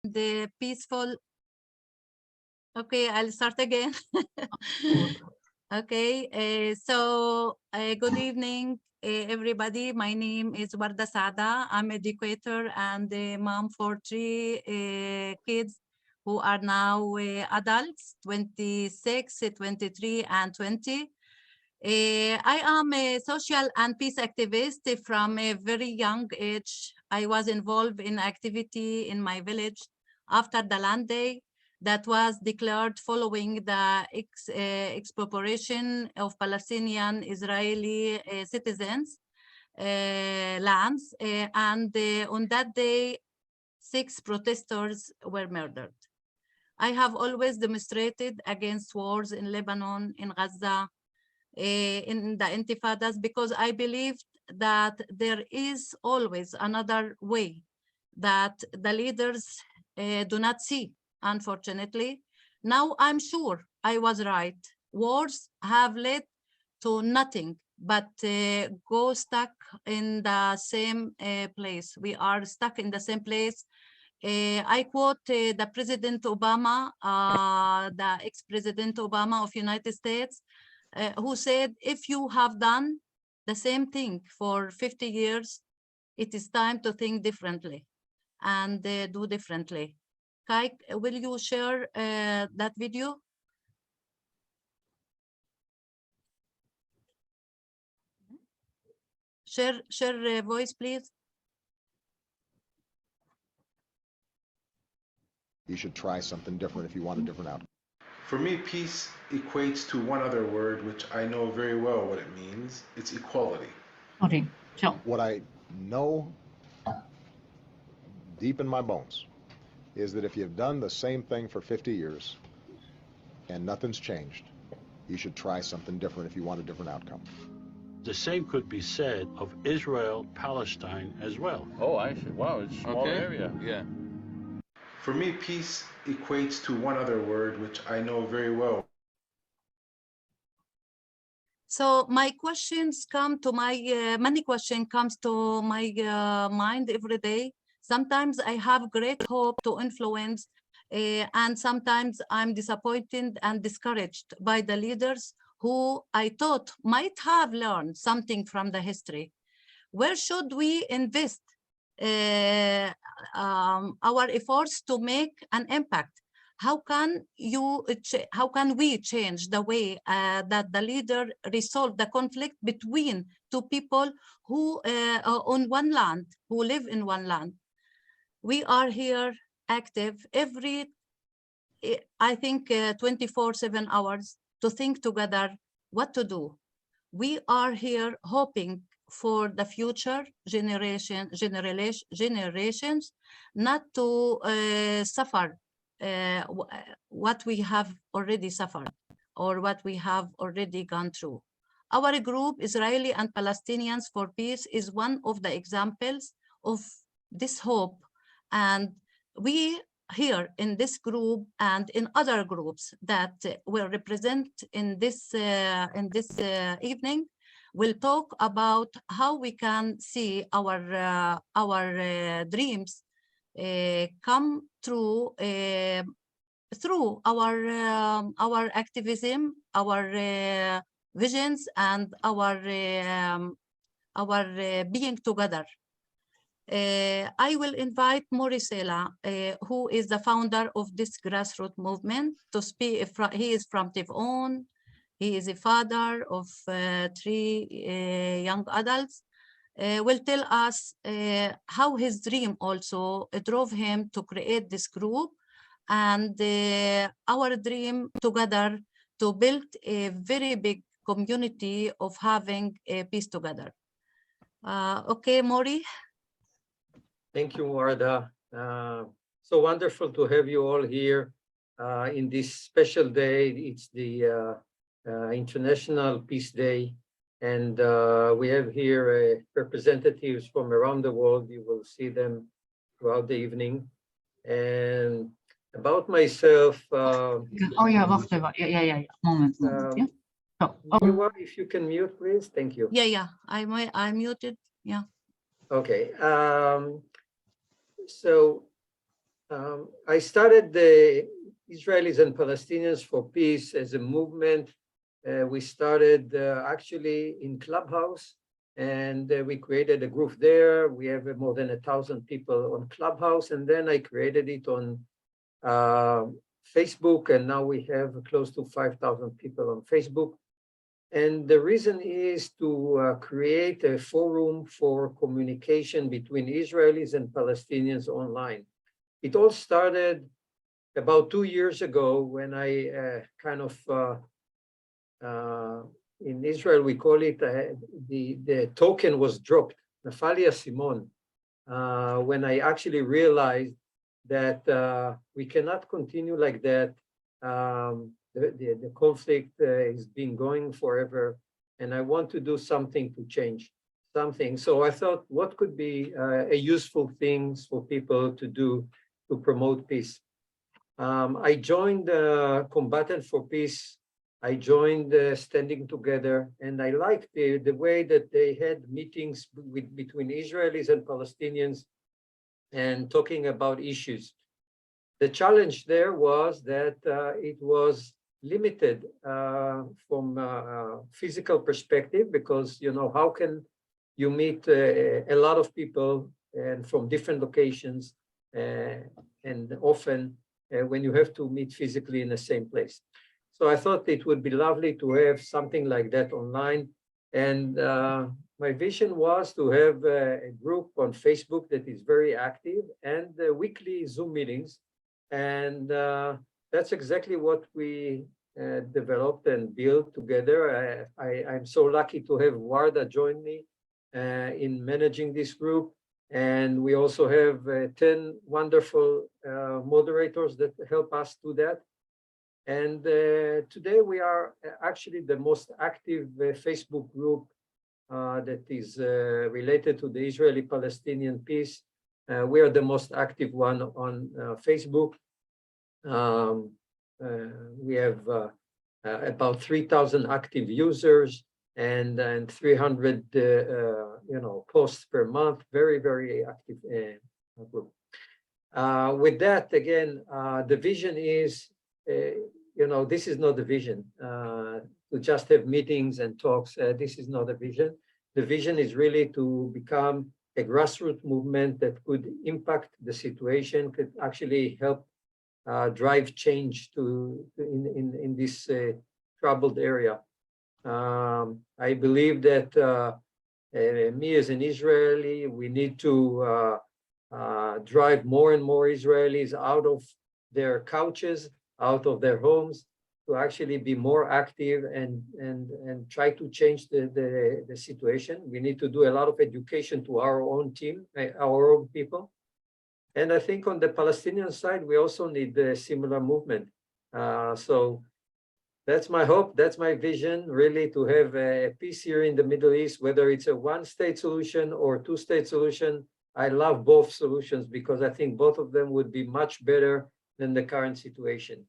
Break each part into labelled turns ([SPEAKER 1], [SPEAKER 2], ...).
[SPEAKER 1] the peaceful. Okay, I'll start again. Okay, good evening, everybody. My name is Warda Sada. I'm educator and a mom for 3 kids who are now adults, 26, 23, and 20. I am a social and peace activist from a very young age. I was involved in activity in my village after the land day that was declared following the expropriation of Palestinian Israeli citizens' lands. And on that day, 6 protesters were murdered. I have always demonstrated against wars in Lebanon, in Gaza, in the intifadas, because I believed that there is always another way that the leaders do not see, unfortunately. Now I'm sure I was right. Wars have led to nothing but go stuck in the same place. We are stuck in the same place. I quote the President Obama, the ex-President Obama of United States, who said, if you have done the same thing for 50 years, it is time to think differently and do differently. Kai, will you share that video? Share voice, please.
[SPEAKER 2] You should try something different if you want a different outcome.
[SPEAKER 3] For me, peace equates to one other word, which I know very well what it means. It's equality.
[SPEAKER 4] Okay, ciao.
[SPEAKER 2] What I know deep in my bones is that if you've done the same thing for 50 years and nothing's changed, you should try something different if you want a different outcome.
[SPEAKER 5] The same could be said of Israel, Palestine as well.
[SPEAKER 6] Oh, I see. Wow, it's a small area.
[SPEAKER 3] Yeah. For me, peace equates to one other word, which I know very well.
[SPEAKER 1] So my questions come to my, many questions comes to my mind every day. Sometimes I have great hope to influence, and sometimes I'm disappointed and discouraged by the leaders who I thought might have learned something from the history. Where should we invest our efforts to make an impact? How can we change the way that the leader resolve the conflict between 2 people who on one land, who live in one land? We are here active every, I think, 24/7 hours to think together what to do. We are here hoping for the future generations not to suffer what we have already suffered or what we have already gone through. Our group, Israeli and Palestinians for Peace, is one of the examples of this hope. And we here in this group and in other groups that will represent in this evening, will talk about how we can see our dreams come through through our activism, our visions, and our being together. I will invite Morisela, who is the founder of this grassroots movement, to speak. He is from Tivon. He is a father of 3 young adults. Will tell us how his dream also drove him to create this group, and our dream together to build a very big community of having a peace together. Okay, Mori.
[SPEAKER 7] Thank you, Warda. So wonderful to have you all here in this special day. It's the International Peace Day, and we have here representatives from around the world. You will see them throughout the evening. And about myself.
[SPEAKER 4] Oh yeah, wacht even. Yeah. Moment. Yeah.
[SPEAKER 7] Oh. If you can mute, please. Thank you.
[SPEAKER 1] Yeah. I'm muted. Yeah.
[SPEAKER 7] Okay. So I started the Israelis and Palestinians for Peace as a movement. We started actually in Clubhouse, and we created a group there. We have more than 1,000 people on Clubhouse, and then I created it on Facebook, and now we have close to 5,000 people on Facebook. And the reason is to create a forum for communication between Israelis and Palestinians online. It all started about 2 years ago when I in Israel, we call it, the token was dropped, Nafalia Simon, when I actually realized that we cannot continue like that. The conflict is been going forever, and I want to do something to change something. So I thought, what could be a useful things for people to do to promote peace? I joined Combatant for Peace. I joined Standing Together, and I liked the way that they had meetings between Israelis and Palestinians and talking about issues. The challenge there was that it was limited from a physical perspective, because, you know, how can you meet a lot of people and from different locations and often when you have to meet physically in the same place. So I thought it would be lovely to have something like that online. And my vision was to have a group on Facebook that is very active and weekly Zoom meetings. And that's exactly what we developed and built together. I'm so lucky to have Warda join me in managing this group. And we also have 10 wonderful moderators that help us do that. And today we are actually the most active Facebook group that is related to the Israeli-Palestinian peace. We are the most active one on Facebook. We have about 3,000 active users and 300 posts per month. Very, very active group. With that, again, the vision is, this is not the vision to just have meetings and talks. This is not a vision. The vision is really to become a grassroots movement that could impact the situation, could actually help drive change in this troubled area. I believe that me as an Israeli, we need to drive more and more Israelis out of their couches, out of their homes, to actually be more active and try to change the situation. We need to do a lot of education to our own team, our own people. And I think on the Palestinian side, we also need a similar movement. So that's my hope, that's my vision, really, to have a peace here in the Middle East, whether it's a one-state solution or two-state solution. I love both solutions because I think both of them would be much better than the current situation.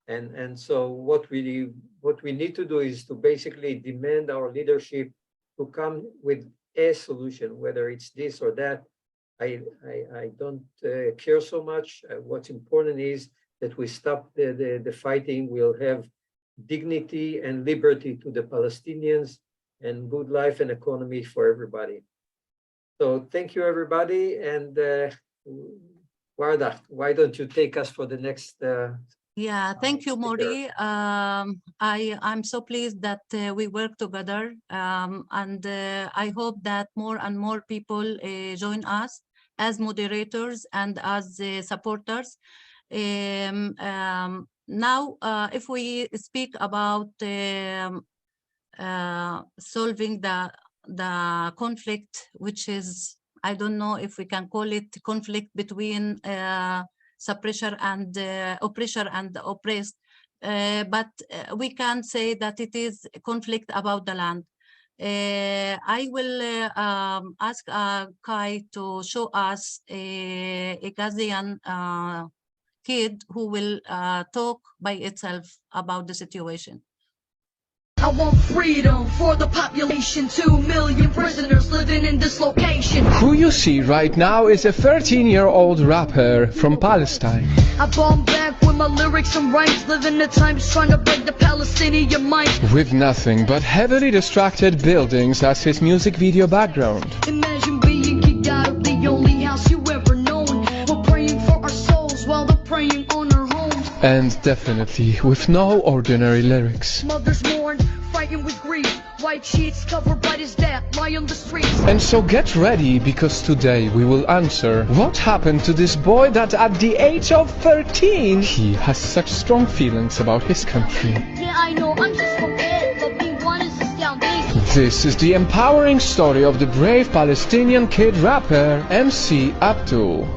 [SPEAKER 7] And so what we need to do is to basically demand our leadership to come with a solution, whether it's this or that. I don't care so much. What's important is that we stop the fighting. We'll have dignity and liberty to the Palestinians and good life and economy for everybody. So thank you, everybody. And Warda, why don't you take us for the next
[SPEAKER 1] Yeah, thank you, Mori. I'm so pleased that we work together, and I hope that more and more people join us as moderators and as supporters. Now, if we speak about solving the conflict, which is, I don't know if we can call it conflict between suppressor and oppressor and oppressed, but we can say that it is a conflict about the land. I will ask Kai to show us a Gazian kid who will talk by itself about the situation.
[SPEAKER 8] I want freedom for the population. 2 million prisoners living in this location.
[SPEAKER 9] Who you see right now is a 13-year-old rapper from Palestine.
[SPEAKER 8] I bomb back with my lyrics and rhymes, living the times trying to break the Palestinian mind.
[SPEAKER 9] With nothing but heavily distracted buildings as his music video background.
[SPEAKER 8] Imagine being kicked out of the only house you ever known. We're praying for our souls while they're preying on our homes.
[SPEAKER 9] And definitely with no ordinary lyrics.
[SPEAKER 8] Mothers mourn, frightened with grief. White sheets covered by his death lie on the streets.
[SPEAKER 9] And so get ready, because today we will answer what happened to this boy that at the age of 13 he has such strong feelings about his country.
[SPEAKER 8] Yeah, I know, I'm just a kid, but being one is astounding.
[SPEAKER 9] This is the empowering story of the brave Palestinian kid rapper MC Abdul.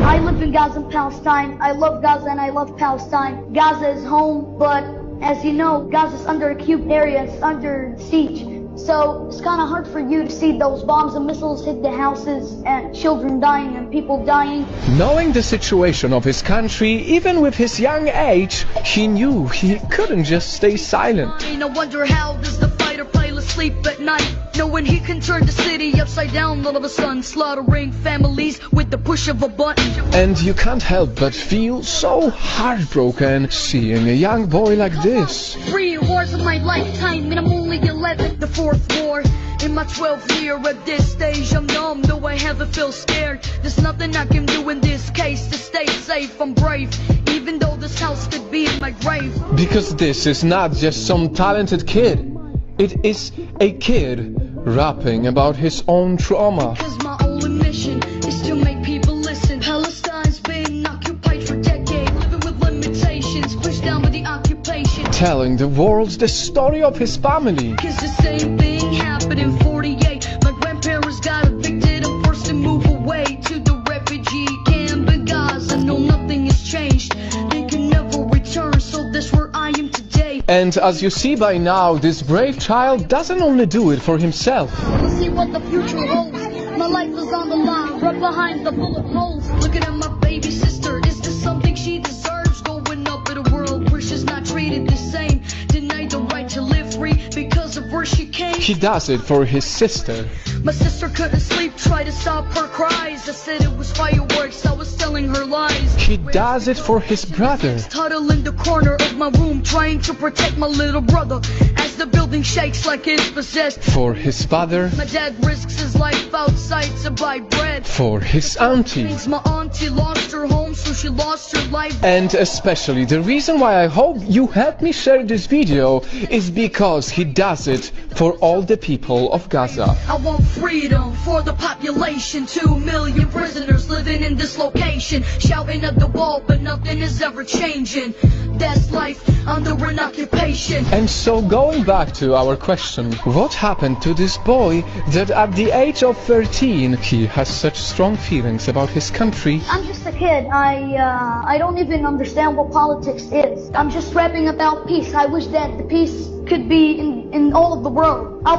[SPEAKER 10] I live in Gaza and Palestine. I love Gaza and I love Palestine. Gaza is home, but as you know, Gaza's under a cubed area, it's under siege. So it's kind of hard for you to see those bombs and missiles hit the houses and children dying and people dying.
[SPEAKER 9] Knowing the situation of his country, even with his young age, he knew he couldn't just stay silent.
[SPEAKER 8] I wonder how does the fighter pilot sleep at night, knowing he can turn the city upside down all of a sudden, slaughtering families with the push of a button.
[SPEAKER 9] And you can't help but feel so heartbroken seeing a young boy like this.
[SPEAKER 8] 3 wars of my lifetime and I'm only 11. The 4th war in my 12th year. At this stage I'm numb, though I haven't feel scared. There's nothing I can do in this case to stay safe. I'm brave, even though this house could be in my grave.
[SPEAKER 9] Because this is not just some talented kid. It is a kid rapping about his own trauma.
[SPEAKER 8] Cause my only mission is to make people listen. Palestine's been occupied for decades, living with limitations, pushed down by the occupation.
[SPEAKER 9] Telling the world the story of his family.
[SPEAKER 8] Cause the same thing happened in 48. My grandparents got evicted and forced to move away to the refugee camp in Gaza. No, nothing has changed. They can never return, so that's where I am today.
[SPEAKER 9] And as you see by now, this brave child doesn't only do it for himself.
[SPEAKER 8] We'll see what the future holds. My life is on the line, right behind the bullet holes. Looking at my baby sister, is this something she deserves? Growing up in a world where she's not treated the same, denied the right to live free because of where she came.
[SPEAKER 9] He does it for his sister.
[SPEAKER 8] My sister couldn't sleep, tried to stop her cries. I said it was fireworks, I was telling her lies.
[SPEAKER 9] He does it for his brother.
[SPEAKER 8] Huddle in the corner of my room, trying to protect my little brother as the building shakes like it's possessed.
[SPEAKER 9] For his father.
[SPEAKER 8] My dad risks his life outside to buy bread.
[SPEAKER 9] For his auntie.
[SPEAKER 8] My auntie lost her home, so she lost her life.
[SPEAKER 9] And especially the reason why I hope you help me share this video is because he does it for all the people of Gaza.
[SPEAKER 8] I want freedom for the population. 2 million prisoners living in this location, shouting at the wall, but nothing is ever changing. That's life under an occupation.
[SPEAKER 9] And so going back to our question, what happened to this boy that at the age of 13 he has such strong feelings about his country?
[SPEAKER 10] I'm just a kid. I don't even understand what politics is. I'm just rapping about peace. I wish that the peace could be in all of the world. I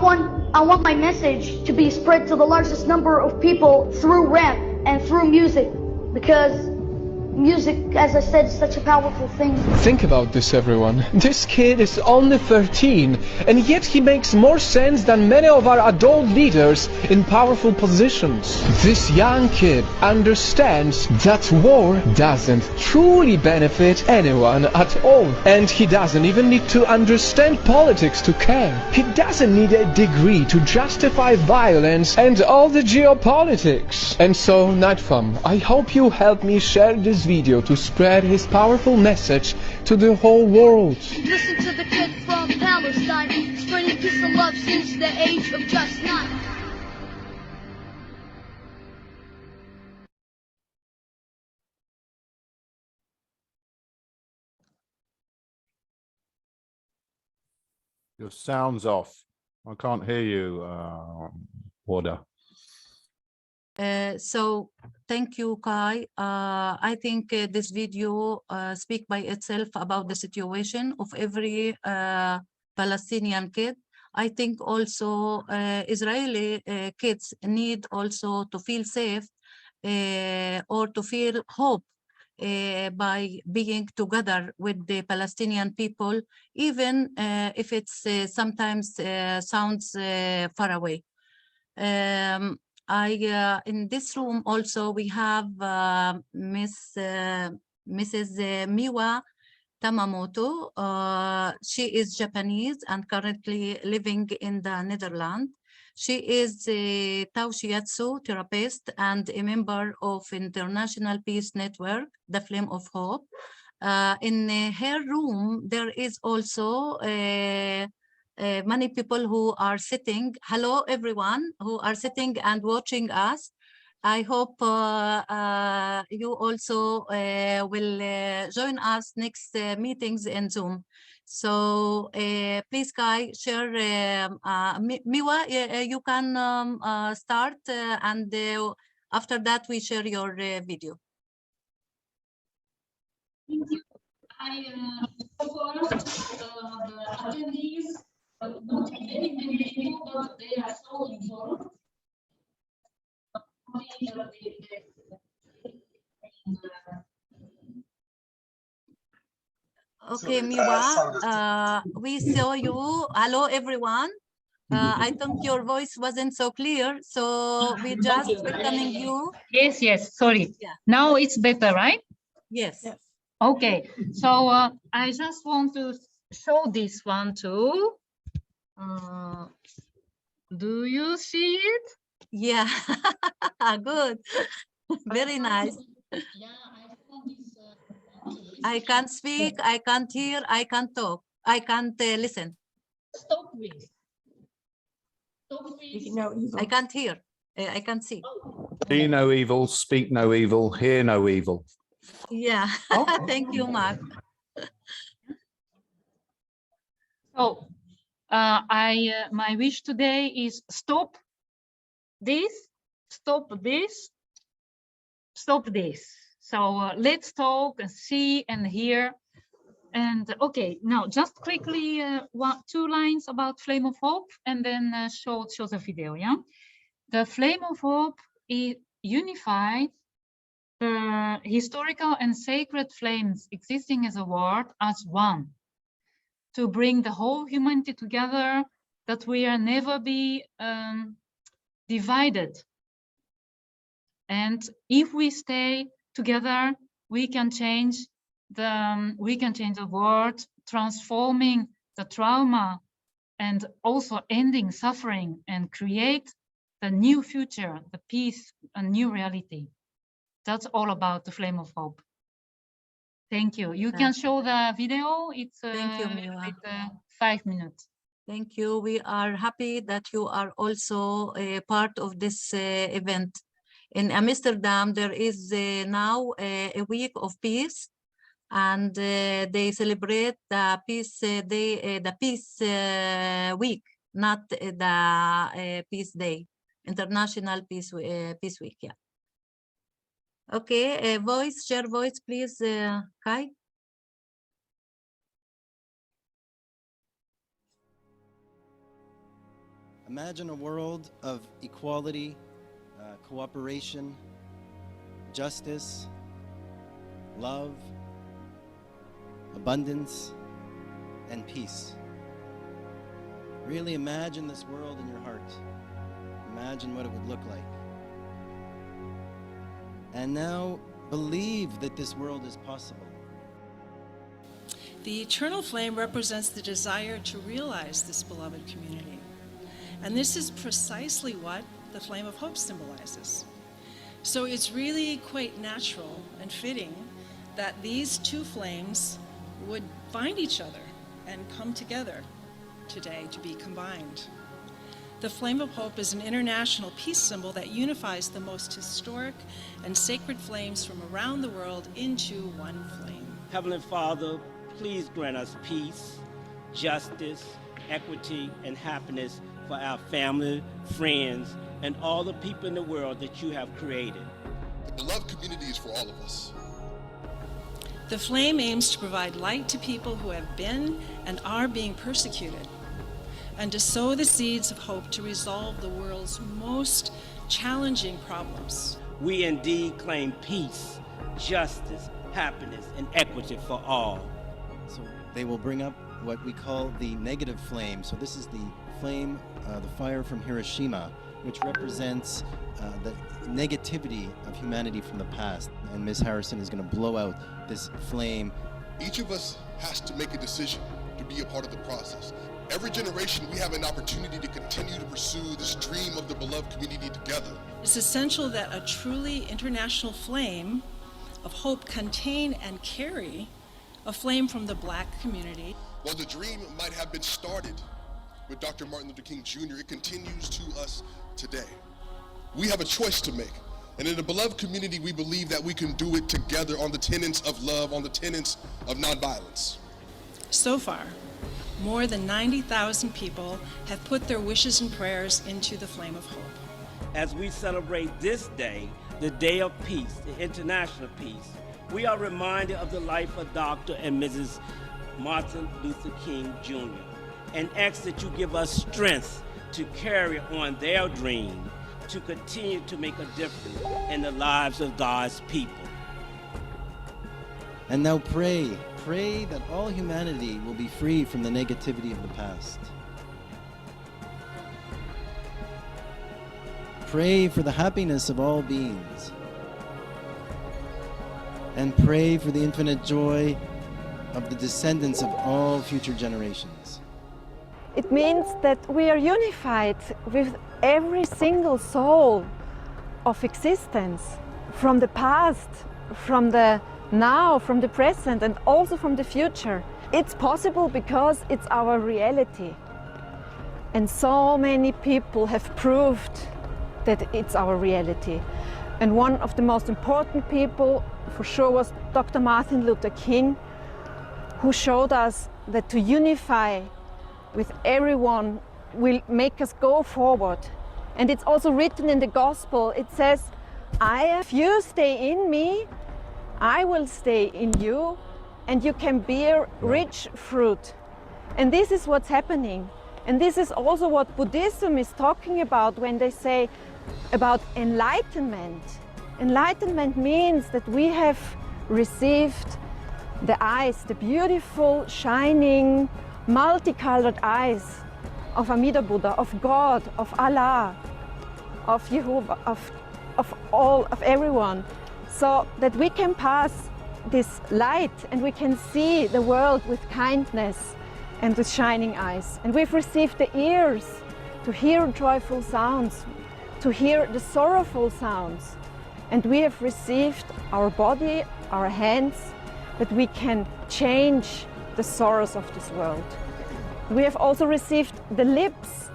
[SPEAKER 10] want my message to be spread to the largest number of people through rap and through music, because music, as I said, is such a powerful thing.
[SPEAKER 9] Think about this, everyone. This kid is only 13, and yet he makes more sense than many of our adult leaders in powerful positions. This young kid understands that war doesn't truly benefit anyone at all. And he doesn't even need to understand politics to care. He doesn't need a degree to justify violence and all the geopolitics. And so, Nightfam, I hope you help me share this video to spread his powerful message to the whole world.
[SPEAKER 8] Listen to the kid from Palestine, spreading peace and love since the age of just 9.
[SPEAKER 6] Your sound's off. I can't hear you, Wada.
[SPEAKER 1] So thank you, Kai. I think this video speaks by itself about the situation of every Palestinian kid. I think also Israeli kids need also to feel safe or to feel hope by being together with the Palestinian people, even if it's sometimes sounds far away. In this room also we have Mrs. Miwa Tamamoto. She is Japanese and currently living in the Netherlands. She is a Tao Shiatsu therapist and a member of International Peace Network, the Flame of Hope. In her room, there is also many people who are sitting. Hello, everyone who are sitting and watching us. I hope you also will join us next meetings in Zoom. So please, Kai, share. Miwa, you can start, and after that we share your video.
[SPEAKER 4] Thank you. I support the attendees, not many people, but they are so involved.
[SPEAKER 1] Okay, Miwa, we saw you. Hello, everyone. I think your voice wasn't so clear, so we just welcoming you.
[SPEAKER 4] Yes, yes, sorry.
[SPEAKER 1] Yeah.
[SPEAKER 4] Now it's better, right?
[SPEAKER 1] Yes.
[SPEAKER 4] Okay, so I just want to show this one too. Do you see it?
[SPEAKER 1] Yeah, good. Very nice.
[SPEAKER 4] Yeah, I found this.
[SPEAKER 1] I can't speak, I can't hear, I can't talk, I can't listen.
[SPEAKER 4] Stop this. Stop this.
[SPEAKER 1] I can't hear, I can't see.
[SPEAKER 6] See no evil, speak no evil, hear no evil.
[SPEAKER 1] Yeah, thank you, Mark.
[SPEAKER 4] So my wish today is stop this, stop this, stop this. So let's talk and see and hear. And okay, now just quickly 2 lines about Flame of Hope, and then show the video. Yeah, the Flame of Hope is unified the historical and sacred flames existing as a world as one, to bring the whole humanity together, that we are never be divided. And if we stay together, we can change the world, transforming the trauma and also ending suffering and create the new future, the peace, a new reality. That's all about the Flame of Hope. Thank you. You can show the video. It's
[SPEAKER 1] Thank you, Miwa.
[SPEAKER 4] 5 minutes.
[SPEAKER 1] Thank you. We are happy that you are also a part of this event. In Amsterdam, there is now a week of peace, and they celebrate the peace day, the peace week, not the peace day, International Peace Week. Yeah. Okay, share voice, please, Kai.
[SPEAKER 11] Imagine a world of equality, cooperation, justice, love, abundance, and peace. Really imagine this world in your heart. Imagine what it would look like. And now believe that this world is possible.
[SPEAKER 12] The eternal flame represents the desire to realize this beloved community. And this is precisely what the Flame of Hope symbolizes. So it's really quite natural and fitting that these two flames would find each other and come together today to be combined. The Flame of Hope is an international peace symbol that unifies the most historic and sacred flames from around the world into one flame.
[SPEAKER 13] Heavenly Father, please grant us peace, justice, equity, and happiness for our family, friends, and all the people in the world that you have created.
[SPEAKER 14] The beloved community is for all of us.
[SPEAKER 12] The flame aims to provide light to people who have been and are being persecuted. and to sow the seeds of hope to resolve the world's most challenging problems.
[SPEAKER 13] We indeed claim peace, justice, happiness, and equity for all.
[SPEAKER 11] So they will bring up what we call the negative flame. So this is the flame, the fire from Hiroshima, which represents the negativity of humanity from the past. And Ms. Harrison is going to blow out this flame.
[SPEAKER 14] Each of us has to make a decision to be a part of the process. Every generation, we have an opportunity to continue to pursue this dream of the beloved community together.
[SPEAKER 12] It's essential that a truly international flame of hope contain and carry a flame from the Black community.
[SPEAKER 14] While the dream might have been started with Dr. Martin Luther King Jr., it continues to us today. We have a choice to make. And in the beloved community, we believe that we can do it together on the tenets of love, on the tenets of nonviolence.
[SPEAKER 12] So far, more than 90,000 people have put their wishes and prayers into the Flame of Hope.
[SPEAKER 13] As we celebrate this day, the Day of Peace, the International Peace, we are reminded of the life of Dr. and Mrs. Martin Luther King Jr. and ask that you give us strength to carry on their dream, to continue to make a difference in the lives of God's people.
[SPEAKER 11] And now pray that all humanity will be free from the negativity of the past. Pray for the happiness of all beings. And pray for the infinite joy of the descendants of all future generations.
[SPEAKER 15] It means that we are unified with every single soul of existence, from the past, from the now, from the present, and also from the future. It's possible because it's our reality. And so many people have proved that it's our reality. And one of the most important people for sure was Dr. Martin Luther King, who showed us that to unify with everyone will make us go forward. And it's also written in the gospel. It says, if you stay in me, I will stay in you, and you can bear rich fruit. And this is what's happening. And this is also what Buddhism is talking about when they say about enlightenment. Enlightenment means that we have received the eyes, the beautiful, shining, multicolored eyes of Amida Buddha, of God, of Allah, of Jehovah, of everyone, so that we can pass this light and we can see the world with kindness and with shining eyes. And we've received the ears to hear joyful sounds, to hear the sorrowful sounds. And we have received our body, our hands, that we can change the sorrows of this world. We have also received the lips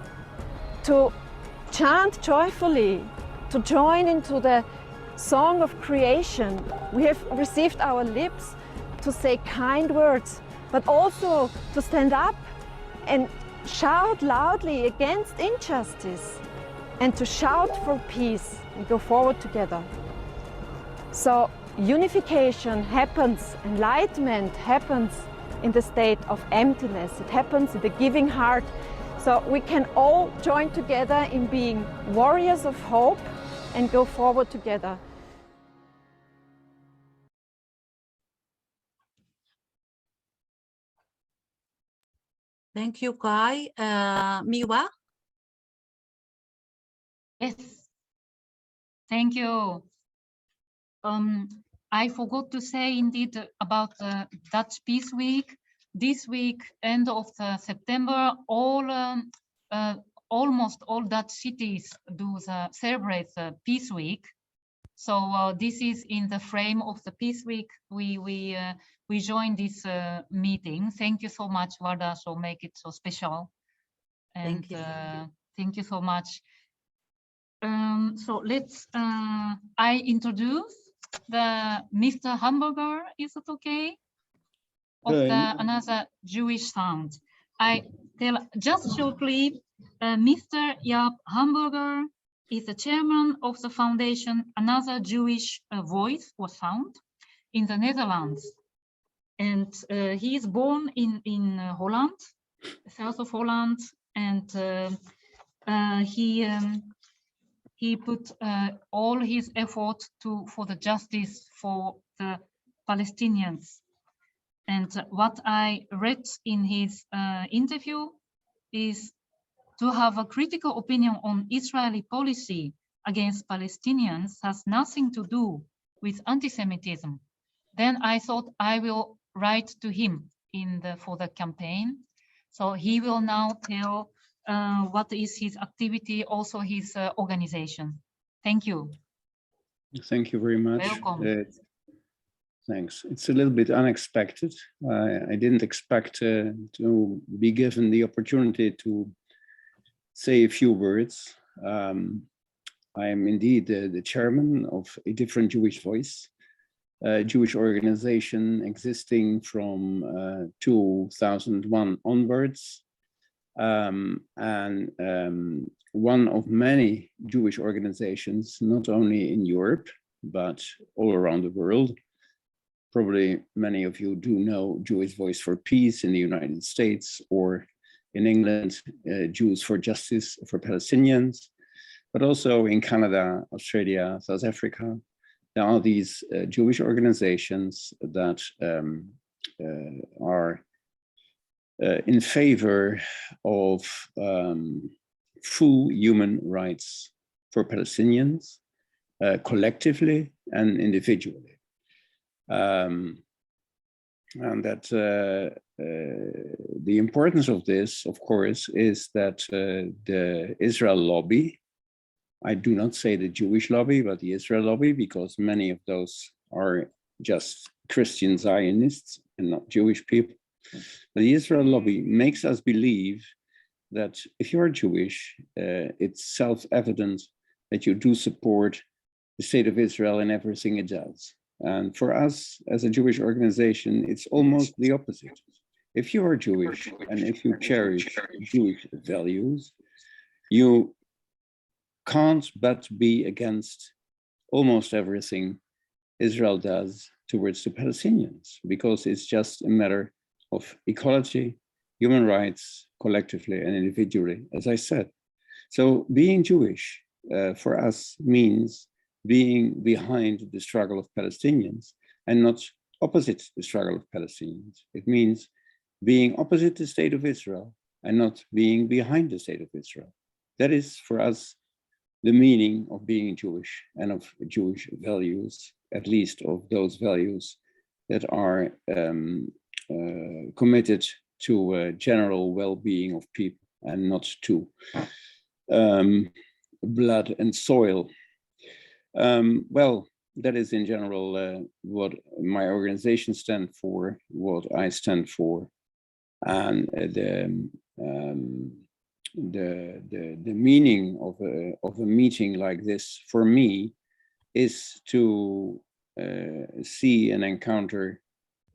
[SPEAKER 15] to chant joyfully, to join into the song of creation. We have received our lips to say kind words, but also to stand up and shout loudly against injustice and to shout for peace and go forward together. So unification happens, enlightenment happens in the state of emptiness. It happens in the giving heart. So we can all join together in being warriors of hope and go forward together.
[SPEAKER 1] Thank you, Kai. Miwa?
[SPEAKER 4] Yes, thank you. I forgot to say indeed about the Dutch Peace Week. This week, end of September, almost all Dutch cities do celebrate the Peace Week. So this is in the frame of the Peace Week. We joined this meeting. Thank you so much, Warda, so make it so special. And thank you so much. So let's, I introduce the Mr. Hamburger, is it okay? Of another Jewish sound. I tell just shortly, Mr. Jaap Hamburger is the chairman of the foundation Another Jewish Voice or Sound in the Netherlands. And he is born in Holland, south of Holland, and he put all his effort for the justice for the Palestinians. And what I read in his interview is to have a critical opinion on Israeli policy against Palestinians has nothing to do with anti-Semitism. Then I thought I will write to him for the campaign. So he will now tell what is his activity, also his organization. Thank you.
[SPEAKER 16] Thank you very much.
[SPEAKER 4] Welcome.
[SPEAKER 16] Thanks. It's a little bit unexpected. I didn't expect to be given the opportunity to say a few words. I am indeed the chairman of A Different Jewish Voice, a Jewish organization existing from 2001 onwards, and one of many Jewish organizations, not only in Europe, but all around the world. Probably many of you do know Jewish Voice for Peace in the United States, or in England, Jews for Justice for Palestinians, but also in Canada, Australia, South Africa. There are these Jewish organizations that are in favor of full human rights for Palestinians, collectively and individually. And that the importance of this, of course, is that the Israel lobby, I do not say the Jewish lobby, but the Israel lobby, because many of those are just Christian Zionists and not Jewish people. But the Israel lobby makes us believe that if you are Jewish, it's self-evident that you do support the state of Israel in everything it does. And for us, as a Jewish organization, it's almost the opposite. If you are Jewish and if you cherish Jewish values, you can't but be against almost everything Israel does towards the Palestinians, because it's just a matter of equality, human rights, collectively and individually, as I said. So being Jewish for us means being behind the struggle of Palestinians and not opposite the struggle of Palestinians. It means being opposite the state of Israel and not being behind the state of Israel. That is for us the meaning of being Jewish and of Jewish values, at least of those values that are committed to general well-being of people and not to blood and soil. Well, that is in general what my organization stands for, what I stand for, and the meaning of a meeting like this for me is to see and encounter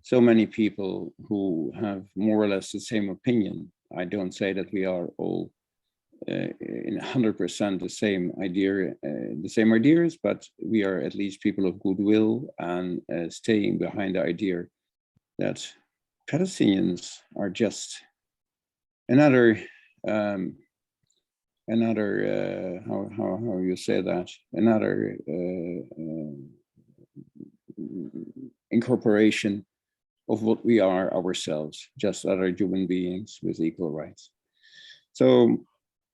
[SPEAKER 16] so many people who have more or less the same opinion. I don't say that we are all in 100% the same idea, the same ideas, but we are at least people of goodwill and staying behind the idea that Palestinians are just another how you say that, another incorporation of what we are ourselves, just other human beings with equal rights. So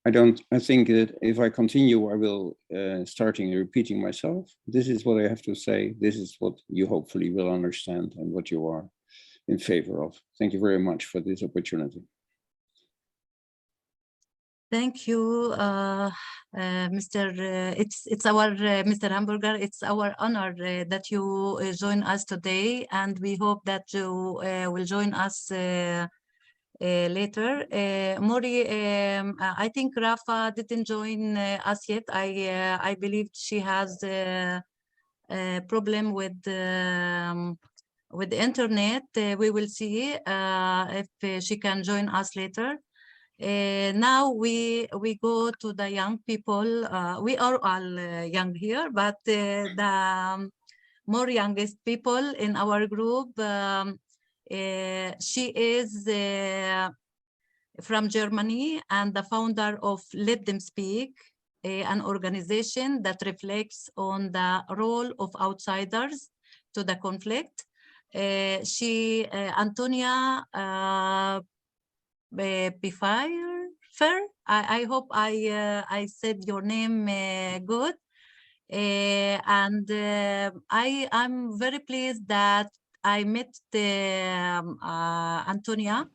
[SPEAKER 16] I think that if I continue, I will starting repeating myself. This is what I have to say. This is what you hopefully will understand and what you are in favor of. Thank you very much for this opportunity.
[SPEAKER 1] Thank you, Mr. It's our Mr. Hamburger. It's our honor that you join us today, and we hope that you will join us later. Mori, I think Rafa didn't join us yet. I believe she has a problem with the internet. We will see if she can join us later. Now we go to the young people. We are all young here, but the more youngest people in our group, she is from Germany and the founder of Let Them Speak, an organization that reflects on the role of outsiders to the conflict. Antonia Pifair, I hope I said your name good. I'm very pleased that I met Antonia.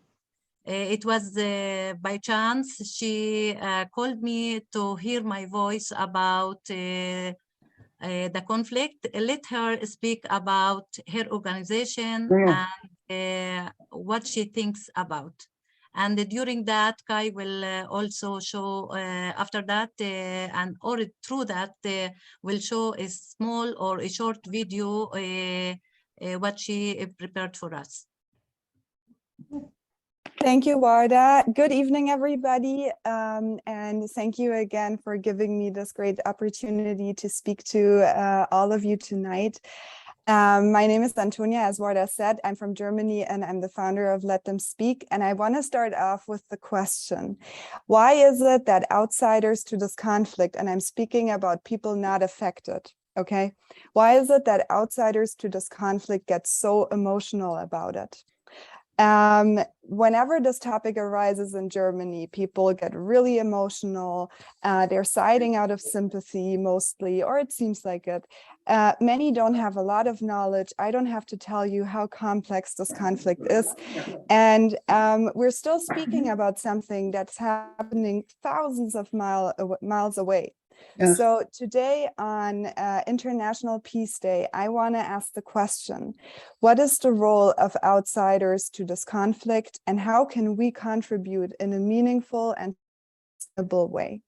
[SPEAKER 1] It was by chance. She called me to hear my voice about the conflict. Let her speak about her organization and what she thinks about. And during that, Kai will also show, after that, or through that, will show a small or a short video, what she prepared for us.
[SPEAKER 17] Thank you, Warda. Good evening, everybody. And thank you again for giving me this great opportunity to speak to all of you tonight. My name is Antonia, as Warda said. I'm from Germany and I'm the founder of Let Them Speak. And I want to start off with the question, why is it that outsiders to this conflict, and I'm speaking about people not affected, okay? Why is it that outsiders to this conflict get so emotional about it? Whenever this topic arises in Germany, people get really emotional. They're siding out of sympathy mostly, or it seems like it. Many don't have a lot of knowledge. I don't have to tell you how complex this conflict is. And we're still speaking about something that's happening thousands of miles away. Yeah. So today on International Peace Day, I want to ask the question, what is the role of outsiders to this conflict, and how can we contribute in a meaningful and sustainable way?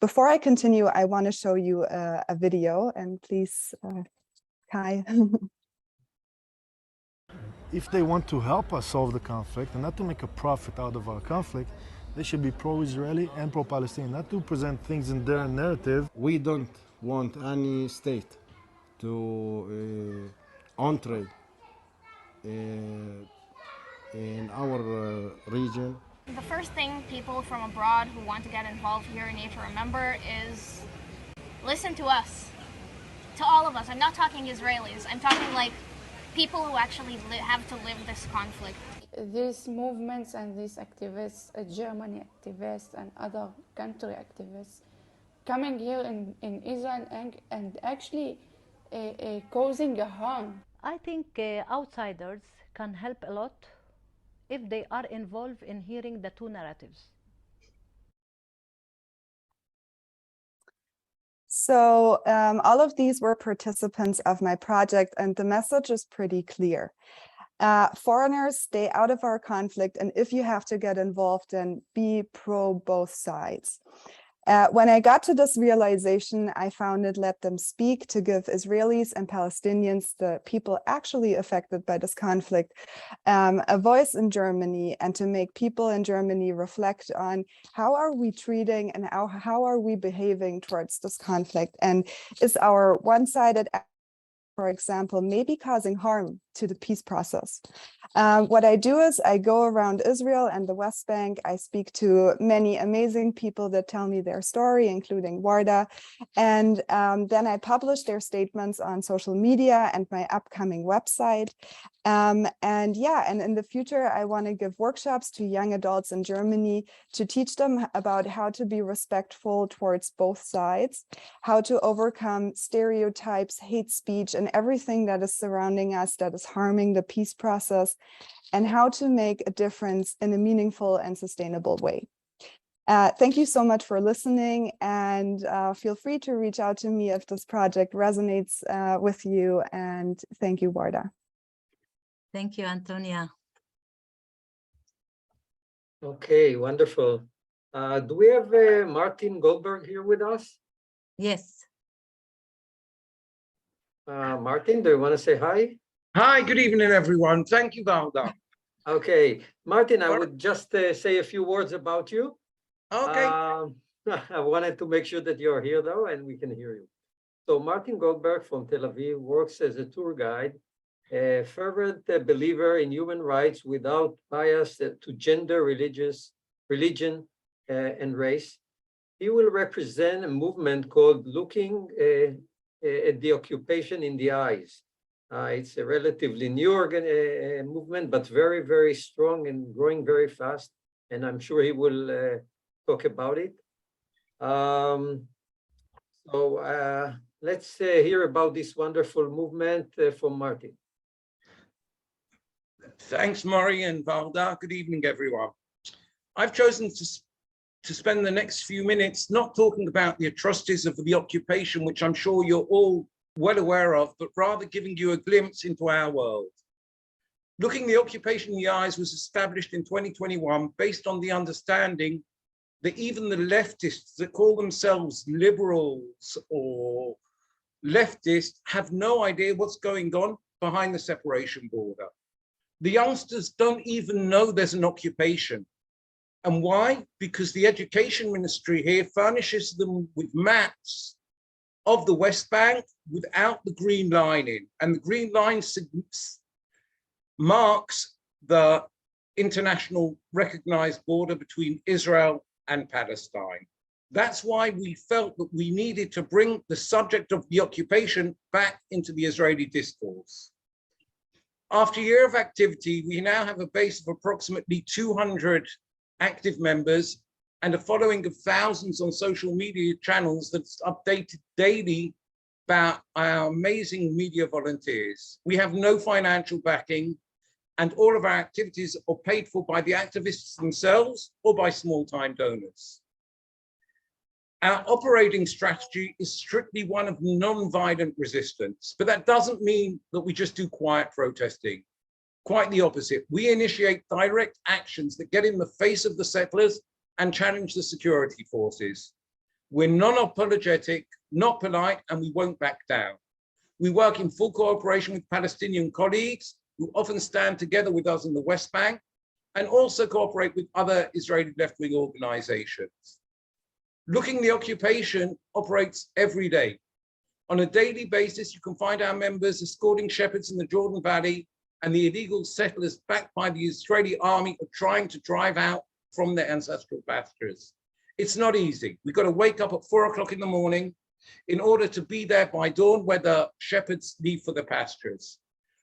[SPEAKER 17] Before I continue, I want to show you a video, and please, Kai.
[SPEAKER 18] If they want to help us solve the conflict and not to make a profit out of our conflict, they should be pro-Israeli and pro-Palestinian, not to present things in their narrative.
[SPEAKER 19] We don't want any state to enter in our region.
[SPEAKER 20] The first thing people from abroad who want to get involved here need to remember is listen to us, to all of us. I'm not talking Israelis, I'm talking like people who actually have to live this conflict.
[SPEAKER 21] These movements and these activists, Germany activists and other country activists, coming here in Israel and actually causing a harm.
[SPEAKER 22] I think outsiders can help a lot if they are involved in hearing the two narratives.
[SPEAKER 17] So all of these were participants of my project, and the message is pretty clear. Foreigners, stay out of our conflict, and if you have to get involved, then be pro both sides. When I got to this realization, I founded Let Them Speak to give Israelis and Palestinians, the people actually affected by this conflict, a voice in Germany, and to make people in Germany reflect on how are we treating and how are we behaving towards this conflict, and is our one-sided, for example, maybe causing harm to the peace process. What I do is I go around Israel and the West Bank. I speak to many amazing people that tell me their story, including Warda. And then I publish their statements on social media and my upcoming website. And in the future, I want to give workshops to young adults in Germany to teach them about how to be respectful towards both sides, how to overcome stereotypes, hate speech, and everything that is surrounding us that is harming the peace process, and how to make a difference in a meaningful and sustainable way. Thank you so much for listening, and feel free to reach out to me if this project resonates with you. And thank you, Warda.
[SPEAKER 1] Thank you, Antonia.
[SPEAKER 7] Okay, wonderful. Do we have Martin Goldberg here with us?
[SPEAKER 1] Yes.
[SPEAKER 7] Martin, do you want to say hi?
[SPEAKER 23] Hi, good evening, everyone. Thank you, Valda.
[SPEAKER 7] Okay, Martin, I would just say a few words about you.
[SPEAKER 23] Okay.
[SPEAKER 7] I wanted to make sure that you're here, though, and we can hear you. So Martin Goldberg from Tel Aviv works as a tour guide, a fervent believer in human rights without bias to gender, religious, religion, and race. He will represent a movement called Looking at the Occupation in the Eyes. It's a relatively new movement, but very, very strong and growing very fast. And I'm sure he will talk about it. Let's hear about this wonderful movement from Martin.
[SPEAKER 23] Thanks, Murray and Valda. Good evening, everyone. I've chosen to spend the next few minutes not talking about the atrocities of the occupation, which I'm sure you're all well aware of, but rather giving you a glimpse into our world. Looking the occupation in the eyes was established in 2021 based on the understanding that even the leftists that call themselves liberals or leftists have no idea what's going on behind the separation border. The youngsters don't even know there's an occupation. And why? Because the education ministry here furnishes them with maps of the West Bank without the green line in. And the green line marks the international recognized border between Israel and Palestine. That's why we felt that we needed to bring the subject of the occupation back into the Israeli discourse. After a year of activity, we now have a base of approximately 200 active members and a following of thousands on social media channels that's updated daily about our amazing media volunteers. We have no financial backing, and all of our activities are paid for by the activists themselves or by small-time donors. Our operating strategy is strictly one of non-violent resistance, but that doesn't mean that we just do quiet protesting. Quite the opposite. We initiate direct actions that get in the face of the settlers and challenge the security forces. We're non-apologetic, not polite, and we won't back down. We work in full cooperation with Palestinian colleagues who often stand together with us in the West Bank and also cooperate with other Israeli left-wing organizations. Looking the occupation operates every day. On a daily basis, you can find our members escorting shepherds in the Jordan Valley and the illegal settlers backed by the Israeli army are trying to drive out from their ancestral pastures. It's not easy. We've got to wake up at 4 o'clock in the morning in order to be there by dawn where the shepherds leave for the pastures.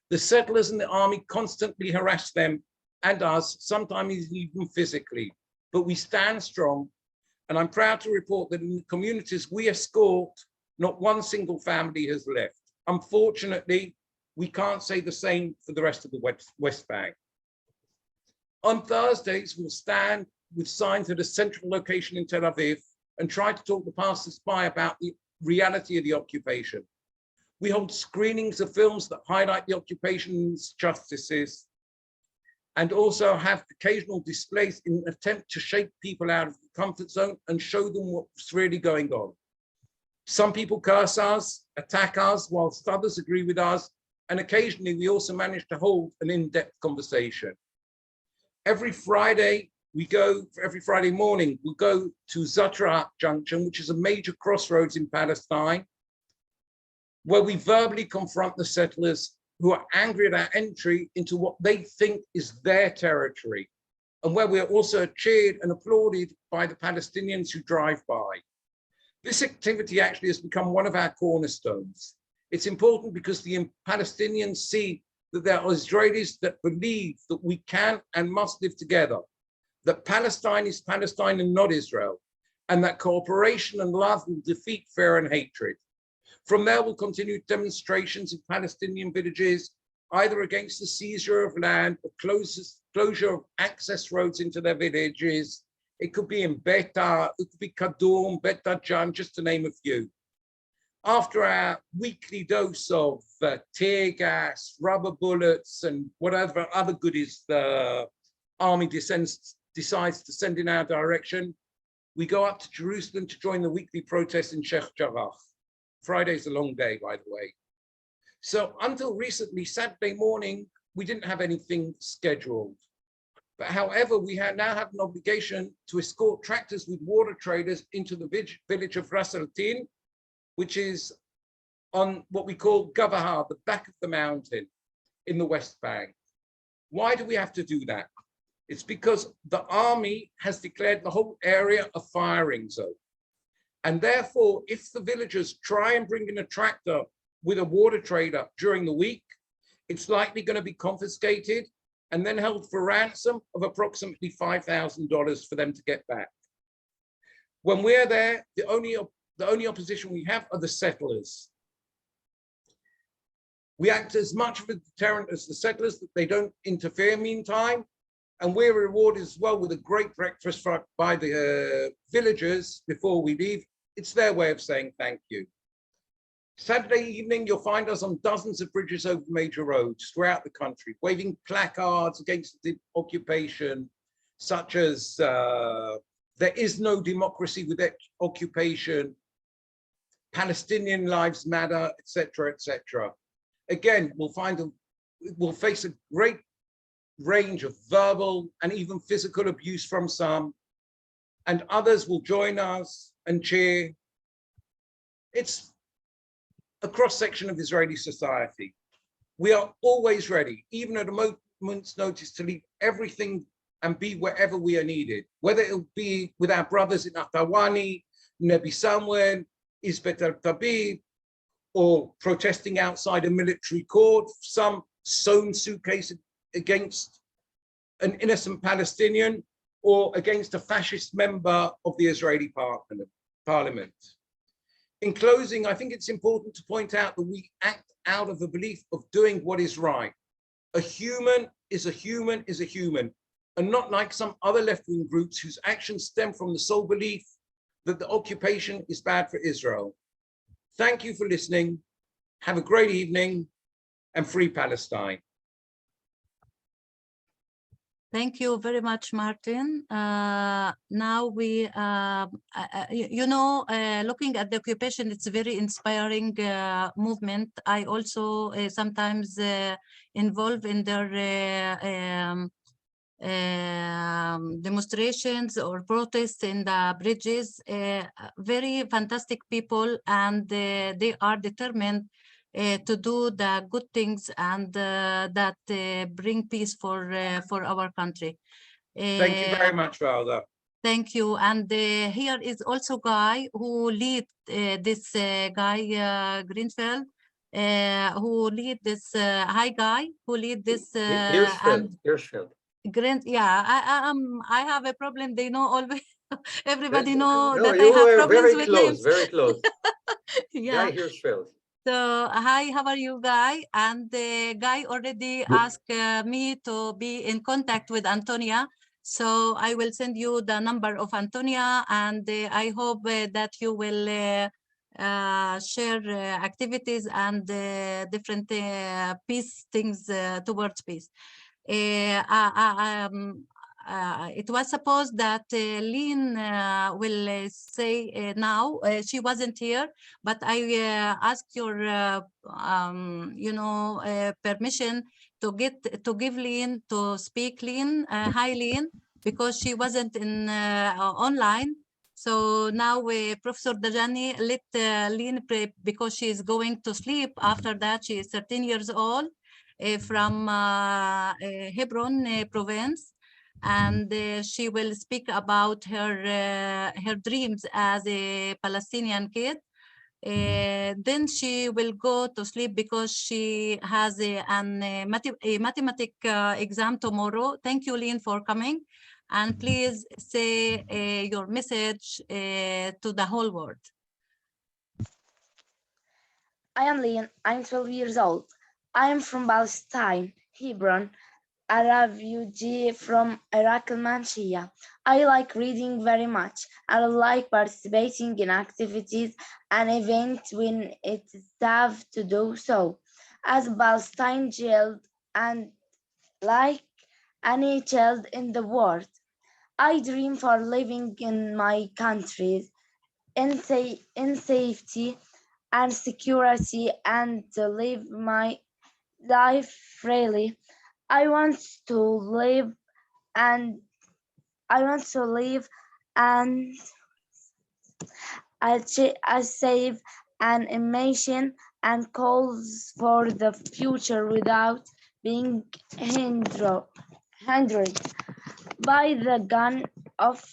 [SPEAKER 23] The settlers and the army constantly harass them and us, sometimes even physically, but we stand strong. And I'm proud to report that in the communities we escort, not one single family has left. Unfortunately, we can't say the same for the rest of the West Bank. On Thursdays, we'll stand with signs at a central location in Tel Aviv and try to talk the passers-by about the reality of the occupation. We hold screenings of films that highlight the occupation's justices and also have occasional displays in an attempt to shake people out of the comfort zone and show them what's really going on. Some people curse us, attack us, whilst others agree with us, and occasionally we also manage to hold an in-depth conversation. Every Friday morning, we'll go to Zatra Junction, which is a major crossroads in Palestine, where we verbally confront the settlers who are angry at our entry into what they think is their territory, and where we are also cheered and applauded by the Palestinians who drive by. This activity actually has become one of our cornerstones. It's important because the Palestinians see that there are Israelis that believe that we can and must live together, that Palestine is Palestine and not Israel, and that cooperation and love will defeat fear and hatred. From there, we'll continue demonstrations in Palestinian villages, either against the seizure of land or closure of access roads into their villages. It could be in Beta, it could be Kadum, Beta Jan, just to name a few. After our weekly dose of tear gas, rubber bullets, and whatever other goodies the army decides to send in our direction, we go up to Jerusalem to join the weekly protest in Sheikh Jarrah. Friday's a long day, by the way. So until recently, Saturday morning, we didn't have anything scheduled. But however, we now have an obligation to escort tractors with water traders into the village of Ras al-Tin, which is on what we call Gavahar, the back of the mountain in the West Bank. Why do we have to do that? It's because the army has declared the whole area a firing zone. And therefore, if the villagers try and bring in a tractor with a water trader during the week, it's likely going to be confiscated and then held for ransom of approximately $5,000 for them to get back. When we're there, the only opposition we have are the settlers. We act as much of a deterrent as the settlers, that they don't interfere meantime. And we're rewarded as well with a great breakfast by the villagers before we leave. It's their way of saying thank you. Saturday evening, you'll find us on dozens of bridges over major roads throughout the country, waving placards against the occupation, such as there is no democracy with occupation, Palestinian lives matter, etc., etc. Again, we'll face a great range of verbal and even physical abuse from some, and others will join us and cheer. It's a cross-section of Israeli society. We are always ready, even at a moment's notice, to leave everything and be wherever we are needed, whether it'll be with our brothers in Atawani, Nebi Samuel, Isbet al-Tabib, or protesting outside a military court, some sewn suitcase against an innocent Palestinian, or against a fascist member of the Israeli parliament. In closing, I think it's important to point out that we act out of the belief of doing what is right. A human is a human is a human, and not like some other left-wing groups whose actions stem from the sole belief that the occupation is bad for Israel. Thank you for listening. Have a great evening, and free Palestine.
[SPEAKER 1] Thank you very much, Martin. Now we, looking at the occupation, it's a very inspiring movement. I also sometimes involve in their demonstrations or protests in the bridges. Very fantastic people, and they are determined to do the good things and that bring peace for our country.
[SPEAKER 23] Thank you very much, Valda.
[SPEAKER 1] Thank you. And here is also Guy who lead this Guy Greenfield, who lead this hi Guy, who lead this
[SPEAKER 7] Hirschfeld.
[SPEAKER 1] I have a problem. They know always. Everybody know
[SPEAKER 7] no,
[SPEAKER 1] that I have problems with names.
[SPEAKER 7] Very close.
[SPEAKER 1] Yeah.
[SPEAKER 7] Guy Hirschfeld.
[SPEAKER 1] So, hi, how are you, Guy? And Guy already asked me to be in contact with Antonia. So I will send you the number of Antonia, and I hope that you will share activities and different peace things towards peace. It was supposed that Lynn will say now. She wasn't here, but I asked your, permission to give Lynn to speak. Lynn, hi Lynn, because she wasn't in online. So now Professor Dajani let Lynn because she is going to sleep. After that, she is 13 years old from Hebron province. And she will speak about her dreams as a Palestinian kid. Then she will go to sleep because she has a mathematics exam tomorrow. Thank you, Lynn, for coming. And please say your message to the whole world.
[SPEAKER 2] I am Lynn. I'm 12 years old. I am from Palestine, Hebron, a refugee from Iraq al-Manshia. I like reading very much. I like participating in activities and events when it's safe to do so. As a Palestine child and like any child in the world, I dream for living in my country in safety and security and to live my life freely. I want to live a safe and imagine and calls for the future without being hindered. by the gun of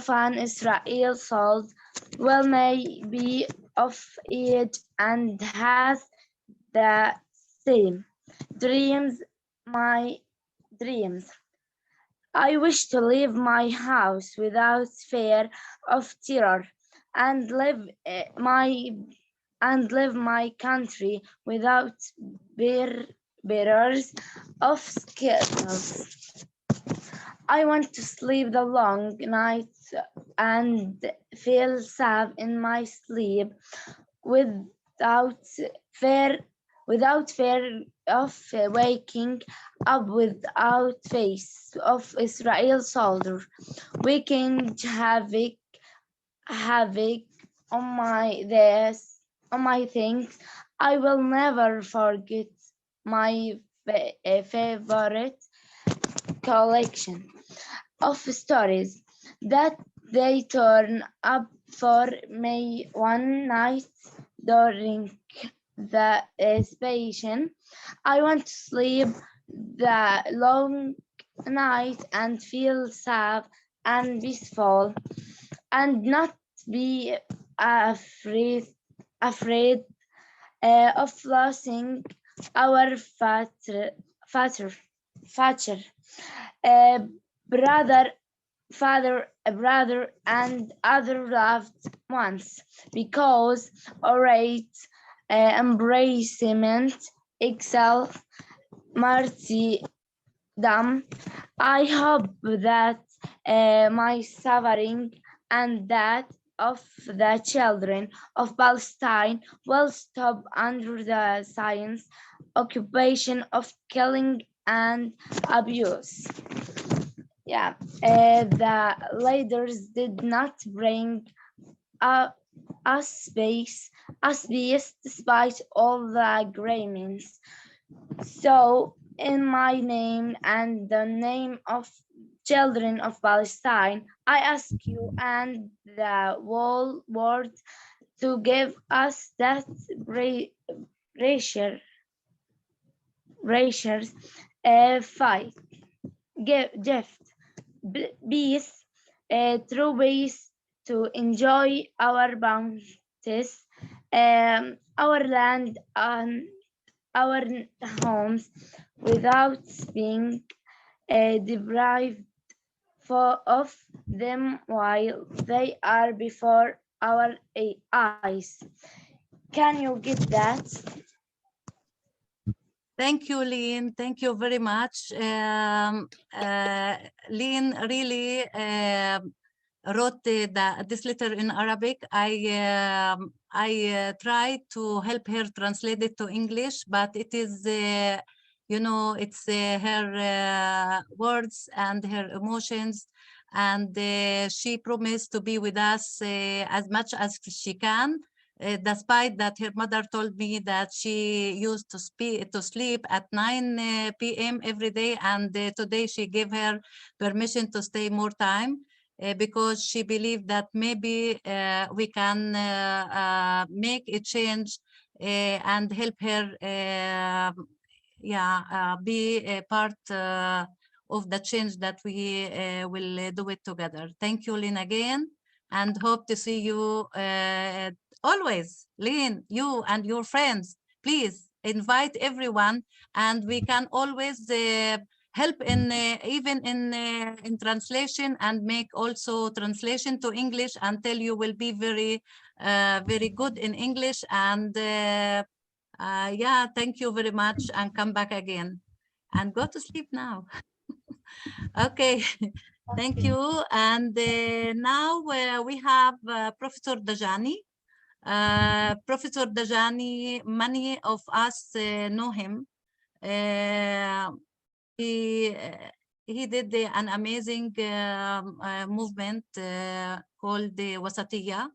[SPEAKER 2] an Israel soldier, well may be of age and has the same dreams, my dreams. I wish to leave my house without fear of terror and live my country without bearers of skittles. I want to sleep the long night and feel safe in my sleep without fear of waking up without face of Israel soldier wreaking havoc on my things. I will never forget my favorite collection of stories that they turn up for me one night during the station. I want to sleep the long night and feel safe and peaceful and not be afraid of losing our father, brother, and other loved ones, because alright, embracement, excel, martyrdom. I hope that my suffering and that of the children of Palestine will stop under the science occupation of killing and abuse. Yeah, the leaders did not bring us peace despite all the agreements. So, in my name and the name of children of Palestine, I ask you and the whole world to give us that precious fight gift, peace, true peace, to enjoy our bounties, our land and our homes without being deprived of them while they are before our eyes. Can you get that?
[SPEAKER 1] Thank you, Lynn. Thank you very much. Lynn really wrote this letter in Arabic. I tried to help her translate it to English, but it is, you know, it's her words and her emotions, and she promised to be with us as much as she can. Despite that, her mother told me that she used to sleep at 9 p.m. every day, and today she gave her permission to stay more time because she believed that maybe we can make a change and help her be a part of the change that we will do it together. Thank you, Lynn, again, and hope to see you always. Lynn, you and your friends, please invite everyone, and we can always help in even in translation, and make also translation to English until you will be very very good in English. And yeah, thank you very much, and come back again and go to sleep now. Okay. Thank you. And now we have Professor Dajani. Professor Dajani, many of us know him. He did an amazing movement called the Wasatiyya.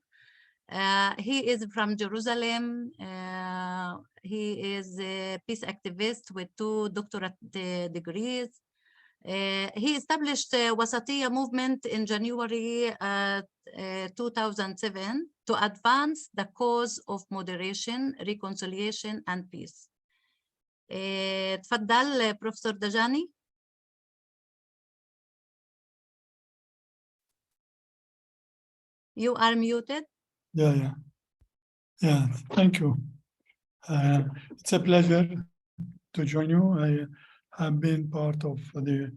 [SPEAKER 1] He is from Jerusalem. He is a peace activist with 2 doctorate degrees. He established the Wasatiyya movement in January 2007 to advance the cause of moderation, reconciliation, and peace. تفضل Professor Dajani. You are muted.
[SPEAKER 3] Yeah. Thank you. It's a pleasure to join you. I have been part of the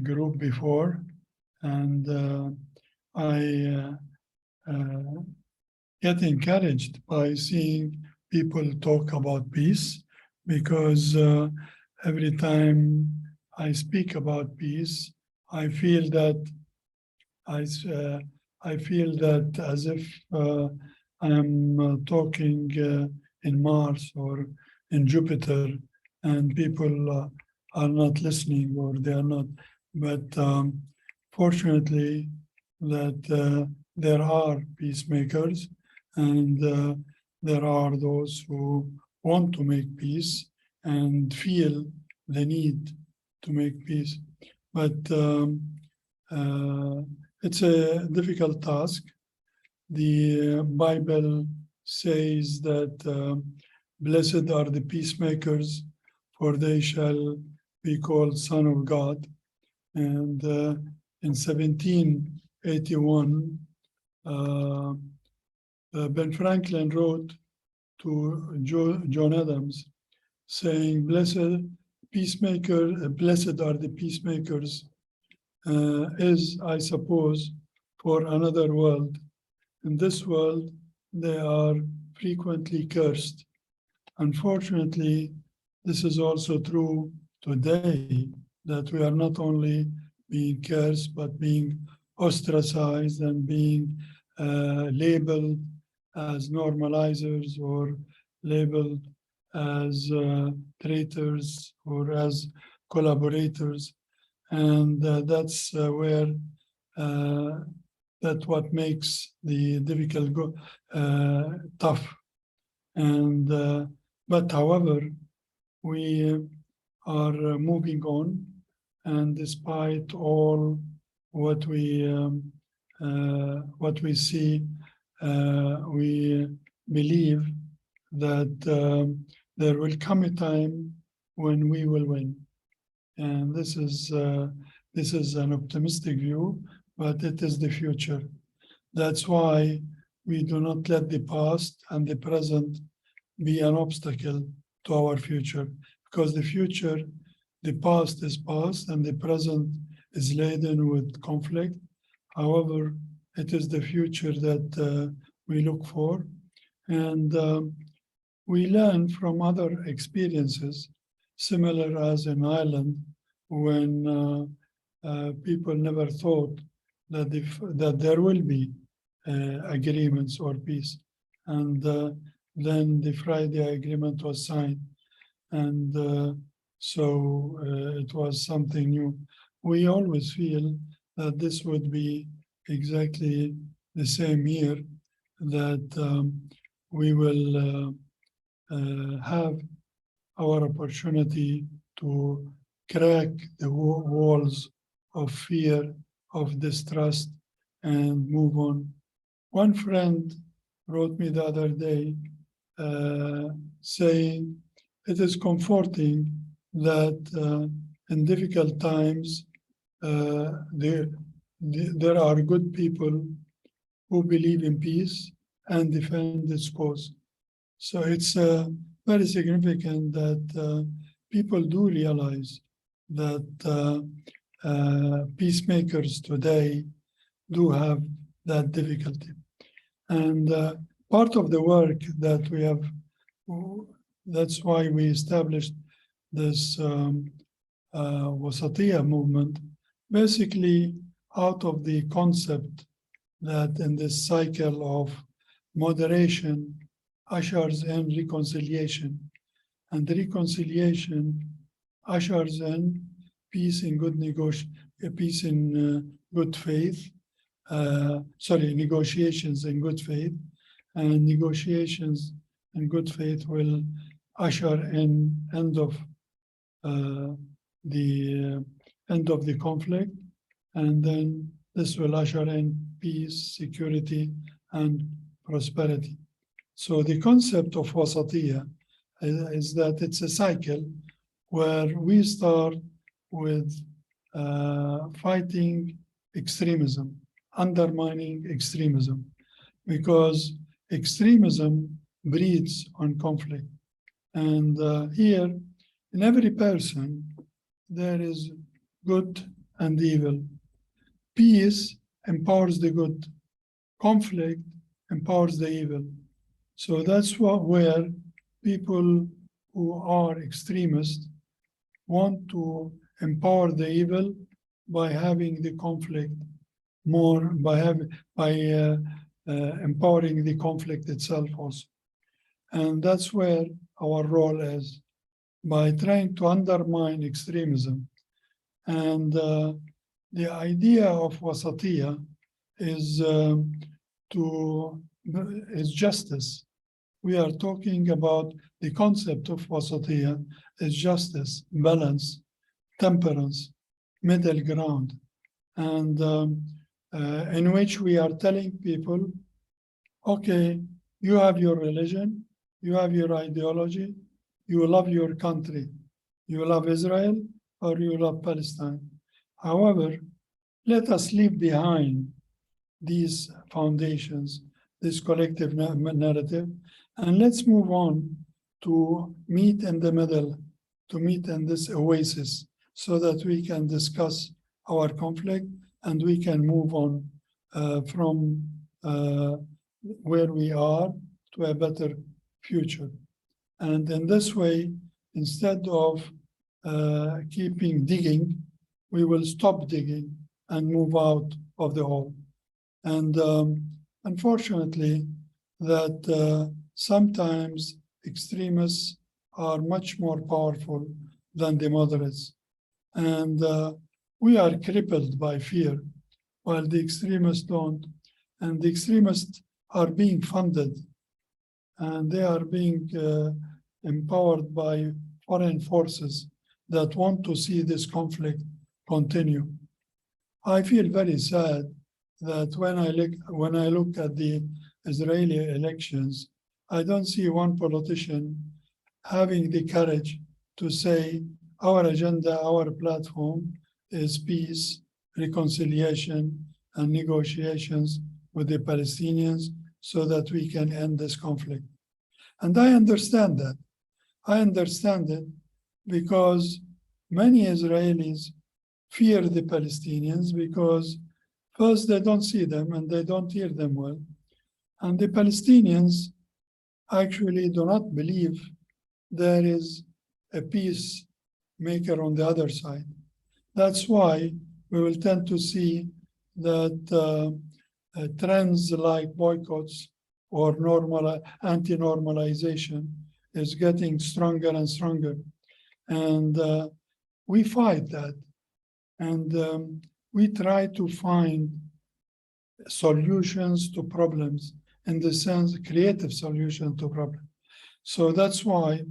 [SPEAKER 3] group before, and I get encouraged by seeing people talk about peace, because every time I speak about peace, I feel that as if I'm talking in Mars or in Jupiter, and people are not listening, or they are not. But fortunately, that there are peacemakers, and there are those who want to make peace and feel the need to make peace. But it's a difficult task. The Bible says that blessed are the peacemakers, for they shall be called son of God. And in 1781, Ben Franklin wrote to John Adams, saying, blessed are the peacemakers, is, I suppose, for another world. In this world, they are frequently cursed. Unfortunately, this is also true today, that we are not only being cursed, but being ostracized and being labeled as normalizers, or labeled as traitors, or as collaborators. And that's where that's what makes the difficult tough. And but however, we are moving on, and despite all what we see, we believe that there will come a time when we will win. And this is an optimistic view, but it is the future. That's why we do not let the past and the present be an obstacle to our future, because the past is past, and the present is laden with conflict. However, it is the future that we look for, and we learn from other experiences, similar as in Ireland, when people never thought that there will be agreements or peace. And then the Friday Agreement was signed. And so it was something new. We always feel that this would be exactly the same year, that we will have our opportunity to crack the walls of fear, of distrust, and move on. One friend wrote me the other day saying, it is comforting that in difficult times, there are good people who believe in peace and defend its cause. So it's very significant that people do realize that peacemakers today do have that difficulty. And part of the work that we have, that's why we established this Wasatiyah movement, basically out of the concept that in this cycle of moderation ushers in reconciliation, and reconciliation ushers in peace in good negotiations in good faith, and negotiations in good faith will usher in end of the conflict, and then this will usher in peace, security, and prosperity. So the concept of Wasatiyah is that it's a cycle where we start with fighting extremism, undermining extremism, because extremism breeds on conflict. And here, in every person, there is good and evil. Peace empowers the good. Conflict empowers the evil. So that's where people who are extremists want to empower the evil by having the conflict more, by empowering the conflict itself also. And that's where our role is, by trying to undermine extremism. And the idea of wasatiyya is justice. We are talking about the concept of wasatiyya is justice, balance, temperance, middle ground, and in which we are telling people, okay, you have your religion, you have your ideology, you love your country, you love Israel or you love Palestine. However, let us leave behind these foundations, this collective narrative, and let's move on to meet in the middle, to meet in this oasis, so that we can discuss our conflict and we can move on from where we are to a better future. And in this way, instead of keeping digging, we will stop digging and move out of the hole. And unfortunately, that sometimes extremists are much more powerful than the moderates. And we are crippled by fear, while the extremists don't. And the extremists are being funded, and they are being empowered by foreign forces that want to see this conflict continue. I feel very sad that when I look at the Israeli elections, I don't see one politician having the courage to say our agenda, our platform is peace, reconciliation, and negotiations with the Palestinians so that we can end this conflict. And I understand that. I understand it because many Israelis fear the Palestinians because first, they don't see them and they don't hear them well. And the Palestinians actually do not believe there is a peacemaker on the other side. That's why we will tend to see that trends like boycotts or anti-normalization is getting stronger and stronger. And we fight that. And we try to find solutions to problems, in the sense, creative solution to problems. So that's why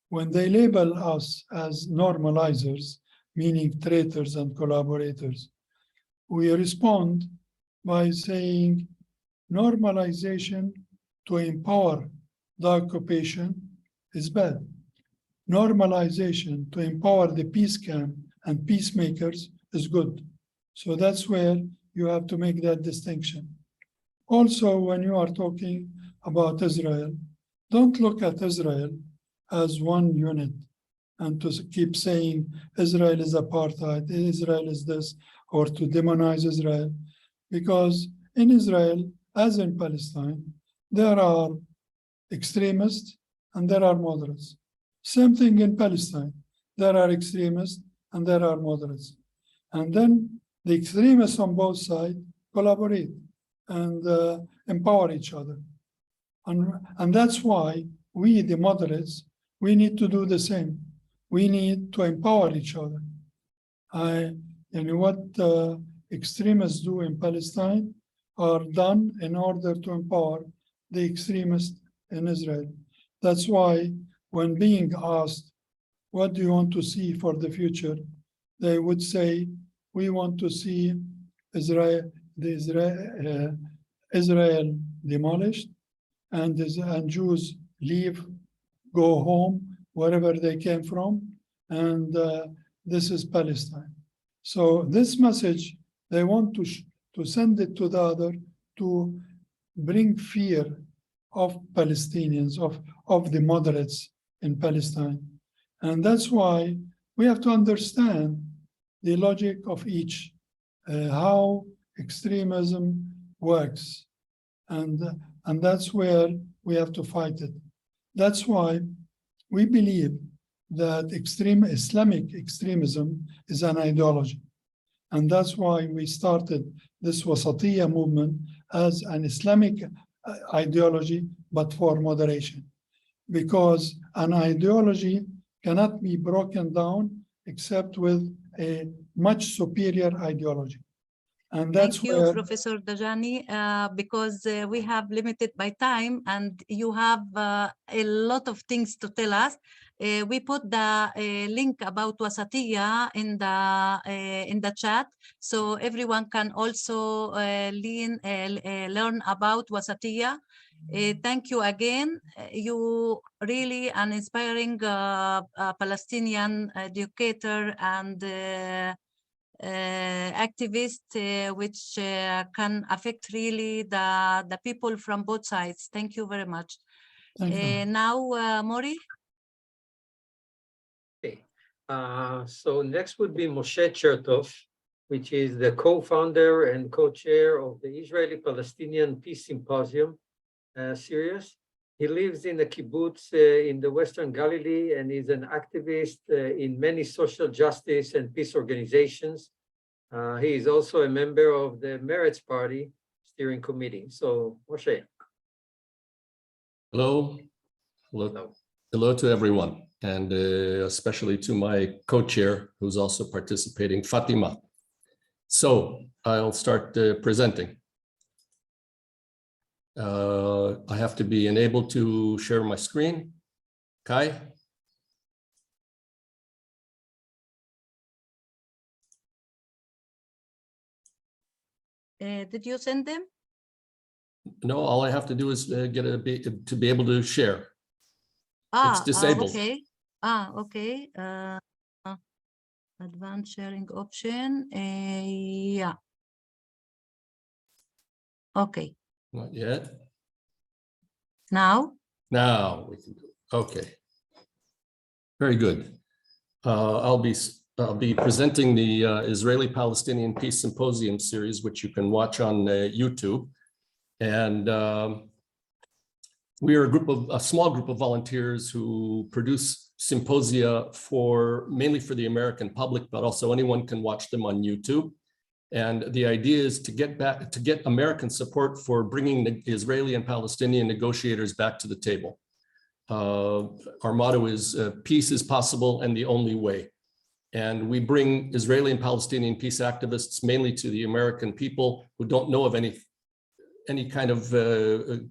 [SPEAKER 3] when they label us as normalizers, meaning traitors and collaborators, we respond by saying normalization to empower the occupation is bad. Normalization to empower the peace camp and peacemakers is good. So that's where you have to make that distinction. Also, when you are talking about Israel, don't look at Israel as one unit and to keep saying Israel is apartheid, Israel is this, or to demonize Israel. Because in Israel, as in Palestine, there are extremists and there are moderates. Same thing in Palestine. There are extremists and there are moderates. And then the extremists on both sides collaborate and empower each other. And that's why we, the moderates, we need to do the same. We need to empower each other. And what extremists do in Palestine are done in order to empower the extremists in Israel. That's why when being asked, what do you want to see for the future? They would say, we want to see Israel demolished and Jews leave, go home, wherever they came from, and this is Palestine. So this message, they want to send it to the other to bring fear of Palestinians, of the moderates in Palestine. And that's why we have to understand the logic of each, how extremism works. And that's where we have to fight it. That's why we believe that Islamic extremism is an ideology. And that's why we started this Wasatiyya movement as an Islamic ideology, but for moderation. Because an ideology cannot be broken down except with a much superior ideology. And that's
[SPEAKER 1] Thank you,
[SPEAKER 3] where
[SPEAKER 1] Professor Dajani, because we have limited by time and you have a lot of things to tell us. We put the link about Wasatiyya in the chat, so everyone can also learn about Wasatiyya. Thank you again. You really an inspiring Palestinian educator and activist, which can affect really the people from both sides. Thank you very much. Now, Mori.
[SPEAKER 7] Okay. So next would be Moshe Chertoff, which is the co-founder and co-chair of the Israeli Palestinian Peace Symposium series. He lives in a kibbutz in the Western Galilee and is an activist in many social justice and peace organizations. He is also a member of the Meretz Party steering committee. So, Moshe.
[SPEAKER 5] Hello. Hello. Hello to everyone, and especially to my co-chair, who's also participating, Fatima. So I'll start presenting. I have to be enabled to share my screen. Kai?
[SPEAKER 1] Did you send them?
[SPEAKER 5] No, all I have to do is get to be able to share. It's disabled.
[SPEAKER 1] Okay. Okay. Advanced sharing option. Yeah. Okay.
[SPEAKER 5] Not yet.
[SPEAKER 1] Now?
[SPEAKER 5] Now we can do it. Okay. Very good. I'll be presenting the Israeli Palestinian Peace Symposium series, which you can watch on YouTube. And we are a small group of volunteers who produce symposia mainly for the American public, but also anyone can watch them on YouTube. And the idea is to get American support for bringing the Israeli and Palestinian negotiators back to the table. Our motto is peace is possible and the only way. And we bring Israeli and Palestinian peace activists mainly to the American people who don't know of any kind of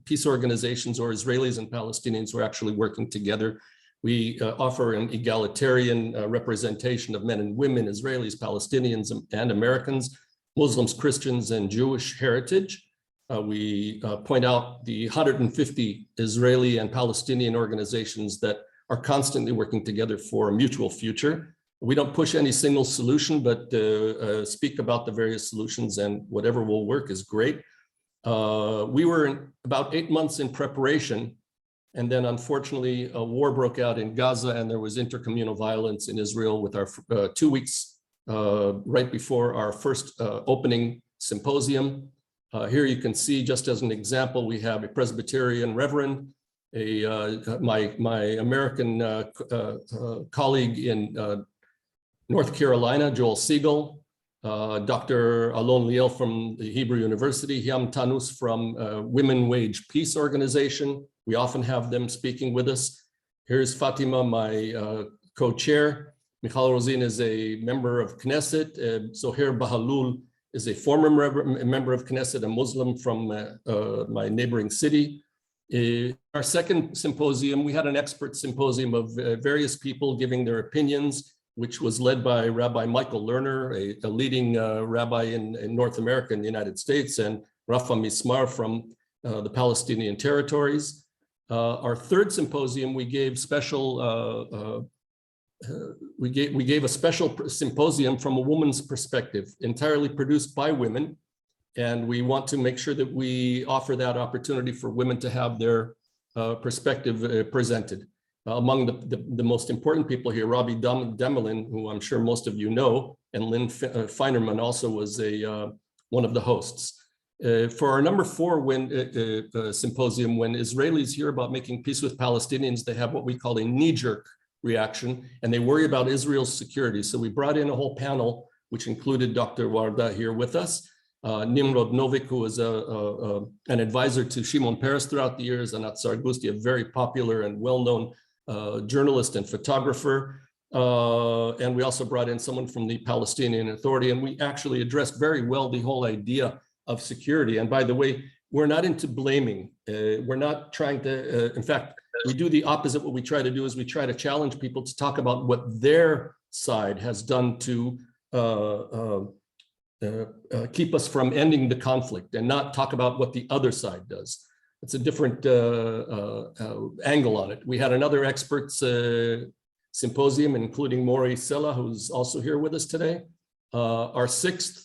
[SPEAKER 5] peace organizations or Israelis and Palestinians who are actually working together. We offer an egalitarian representation of men and women, Israelis, Palestinians, and Americans, Muslims, Christians, and Jewish heritage. We point out the 150 Israeli and Palestinian organizations that are constantly working together for a mutual future. We don't push any single solution, but speak about the various solutions, and whatever will work is great. We were about 8 months in preparation, and then unfortunately a war broke out in Gaza, and there was intercommunal violence in Israel with our 2 weeks right before our first opening symposium. Here you can see, just as an example, we have a Presbyterian reverend, my American colleague in North Carolina, Joel Siegel, Dr. Alon Liel from the Hebrew University, Hiam Tanus from Women Wage Peace Organization. We often have them speaking with us. Here's Fatima, my co-chair. Michal Rosin is a member of Knesset. Zohair Bahalul is a former member of Knesset, a Muslim from my neighboring city. Our second symposium, we had an expert symposium of various people giving their opinions, which was led by Rabbi Michael Lerner, a leading rabbi in North America and the United States, and Rafa Mismar from the Palestinian territories. Our third symposium, we gave a special symposium from a woman's perspective, entirely produced by women. And we want to make sure that we offer that opportunity for women to have their perspective presented. Among the most important people here, Robbie Demelin, who I'm sure most of you know, and Lynn Feinerman also was one of the hosts. For our number 4 symposium, when Israelis hear about making peace with Palestinians, they have what we call a knee-jerk reaction, and they worry about Israel's security. So we brought in a whole panel, which included Dr. Warda here with us, Nimrod Novik, who was an advisor to Shimon Peres throughout the years, and Atzar Gusti, a very popular and well-known journalist and photographer. And we also brought in someone from the Palestinian Authority, and we actually addressed very well the whole idea of security. And by the way, we're not into blaming. We're not trying to, in fact, we do the opposite. What we try to do is we try to challenge people to talk about what their side has done to keep us from ending the conflict, and not talk about what the other side does. It's a different angle on it. We had another experts symposium, including Maury Sella, who's also here with us today. Our 6th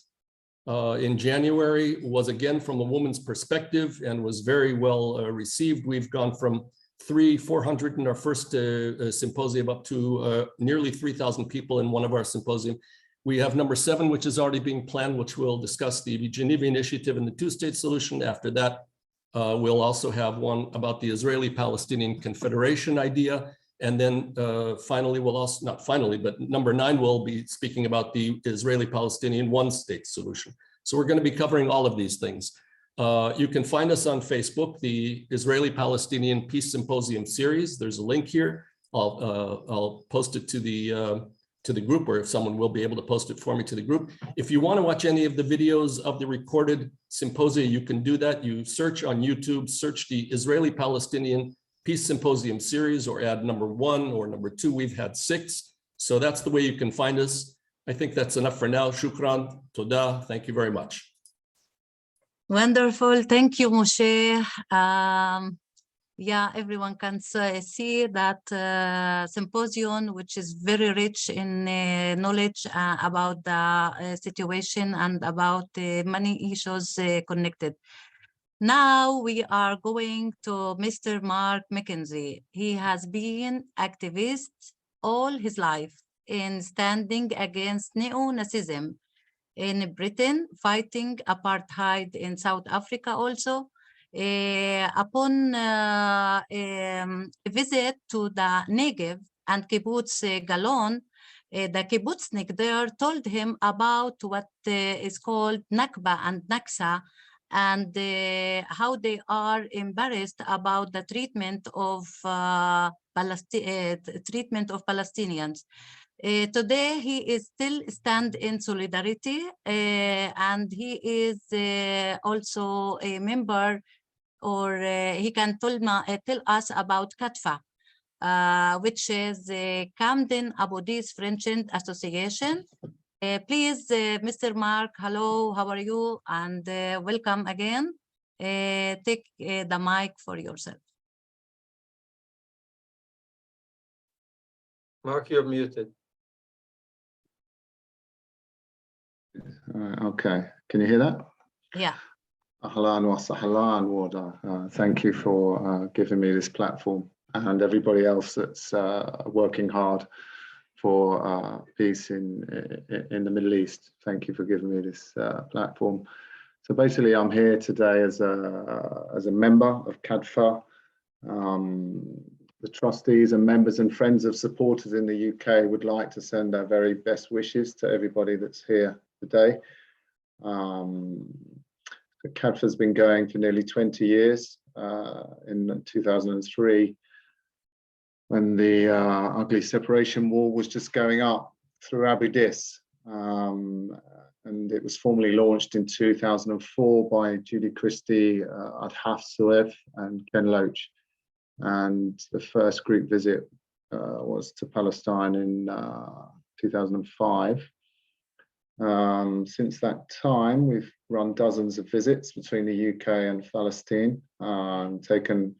[SPEAKER 5] in January was again from a woman's perspective and was very well received. We've gone from 400 in our first symposium up to nearly 3,000 people in one of our symposium. We have number 7, which is already being planned, which will discuss the Geneva Initiative and the 2-state solution. After that, we'll also have one about the Israeli-Palestinian Confederation idea. And then finally, we'll also, not finally, but number 9 will be speaking about the Israeli-Palestinian 1-state solution. So we're going to be covering all of these things. You can find us on Facebook, the Israeli-Palestinian Peace Symposium series. There's a link here. I'll post it to the group, or if someone will be able to post it for me to the group. If you want to watch any of the videos of the recorded symposia, you can do that. You search on YouTube, search the Israeli-Palestinian Peace Symposium series, or add number 1 or number 2. We've had 6. So that's the way you can find us. I think that's enough for now. Shukran, toda. Thank you very much.
[SPEAKER 1] Wonderful. Thank you, Moshe. Yeah, everyone can see that symposium, which is very rich in knowledge about the situation and about many issues connected. Now we are going to Mr. Mark McKenzie. He has been activist all his life in standing against neo-Nazism in Britain, fighting apartheid in South Africa also. Upon a visit to the Negev and Kibbutz Galon, the kibbutznik there told him about what is called Nakba and Naksa, and how they are embarrassed about the treatment of Palestinians. Today, he is still stand in solidarity, and he is also a member, or he can tell us about CATFA, which is Camden Abu Dhabi's Friendship Association. Please, Mr. Mark, hello, how are you? And welcome again. Take the mic for yourself.
[SPEAKER 7] Mark, you're muted.
[SPEAKER 8] Okay, can you hear that?
[SPEAKER 1] Yeah.
[SPEAKER 8] Ahlan wa sahlan, Warda. Thank you for giving me this platform, and everybody else that's working hard for peace in the Middle East. Thank you for giving me this platform. So basically, I'm here today as a member of CADFA. The trustees and members and friends of supporters in the UK would like to send our very best wishes to everybody that's here today. CADFA has been going for nearly 20 years. In 2003, when the ugly separation wall was just going up through Abu Dis. And it was formally launched in 2004 by Judy Christie, Adhaf Suev, and Ken Loach. And the first group visit was to Palestine in 2005. Since that time, we've run dozens of visits between the UK and Palestine, and taken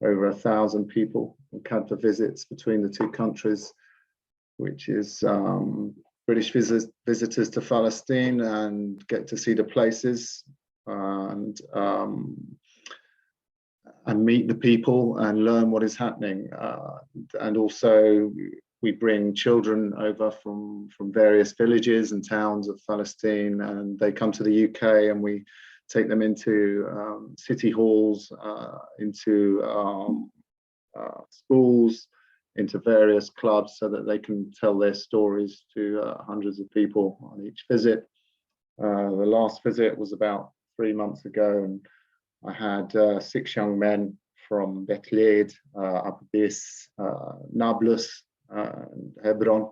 [SPEAKER 8] over 1,000 people in CADFA visits between the two countries, which is British visitors to Palestine and get to see the places, and meet the people and learn what is happening. And also we bring children over from various villages and towns of Palestine, and they come to the UK, and we take them into city halls, into schools, into various clubs, so that they can tell their stories to hundreds of people on each visit. The last visit was about 3 months ago, and I had 6 young men from Bethlehem, ippeace, Nablus, and Hebron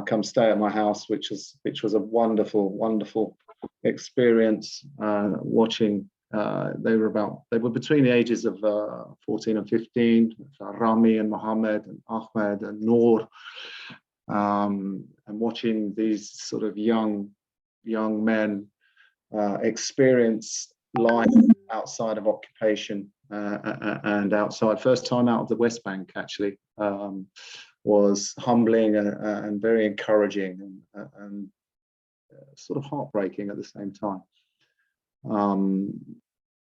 [SPEAKER 8] come stay at my house, which was a wonderful experience. Watching, they were between the ages of 14 and 15, Rami and Mohammed and Ahmed and Noor, and watching these sort of young men experience life outside of occupation and outside. First time out of the West Bank, actually, was humbling and very encouraging and sort of heartbreaking at the same time.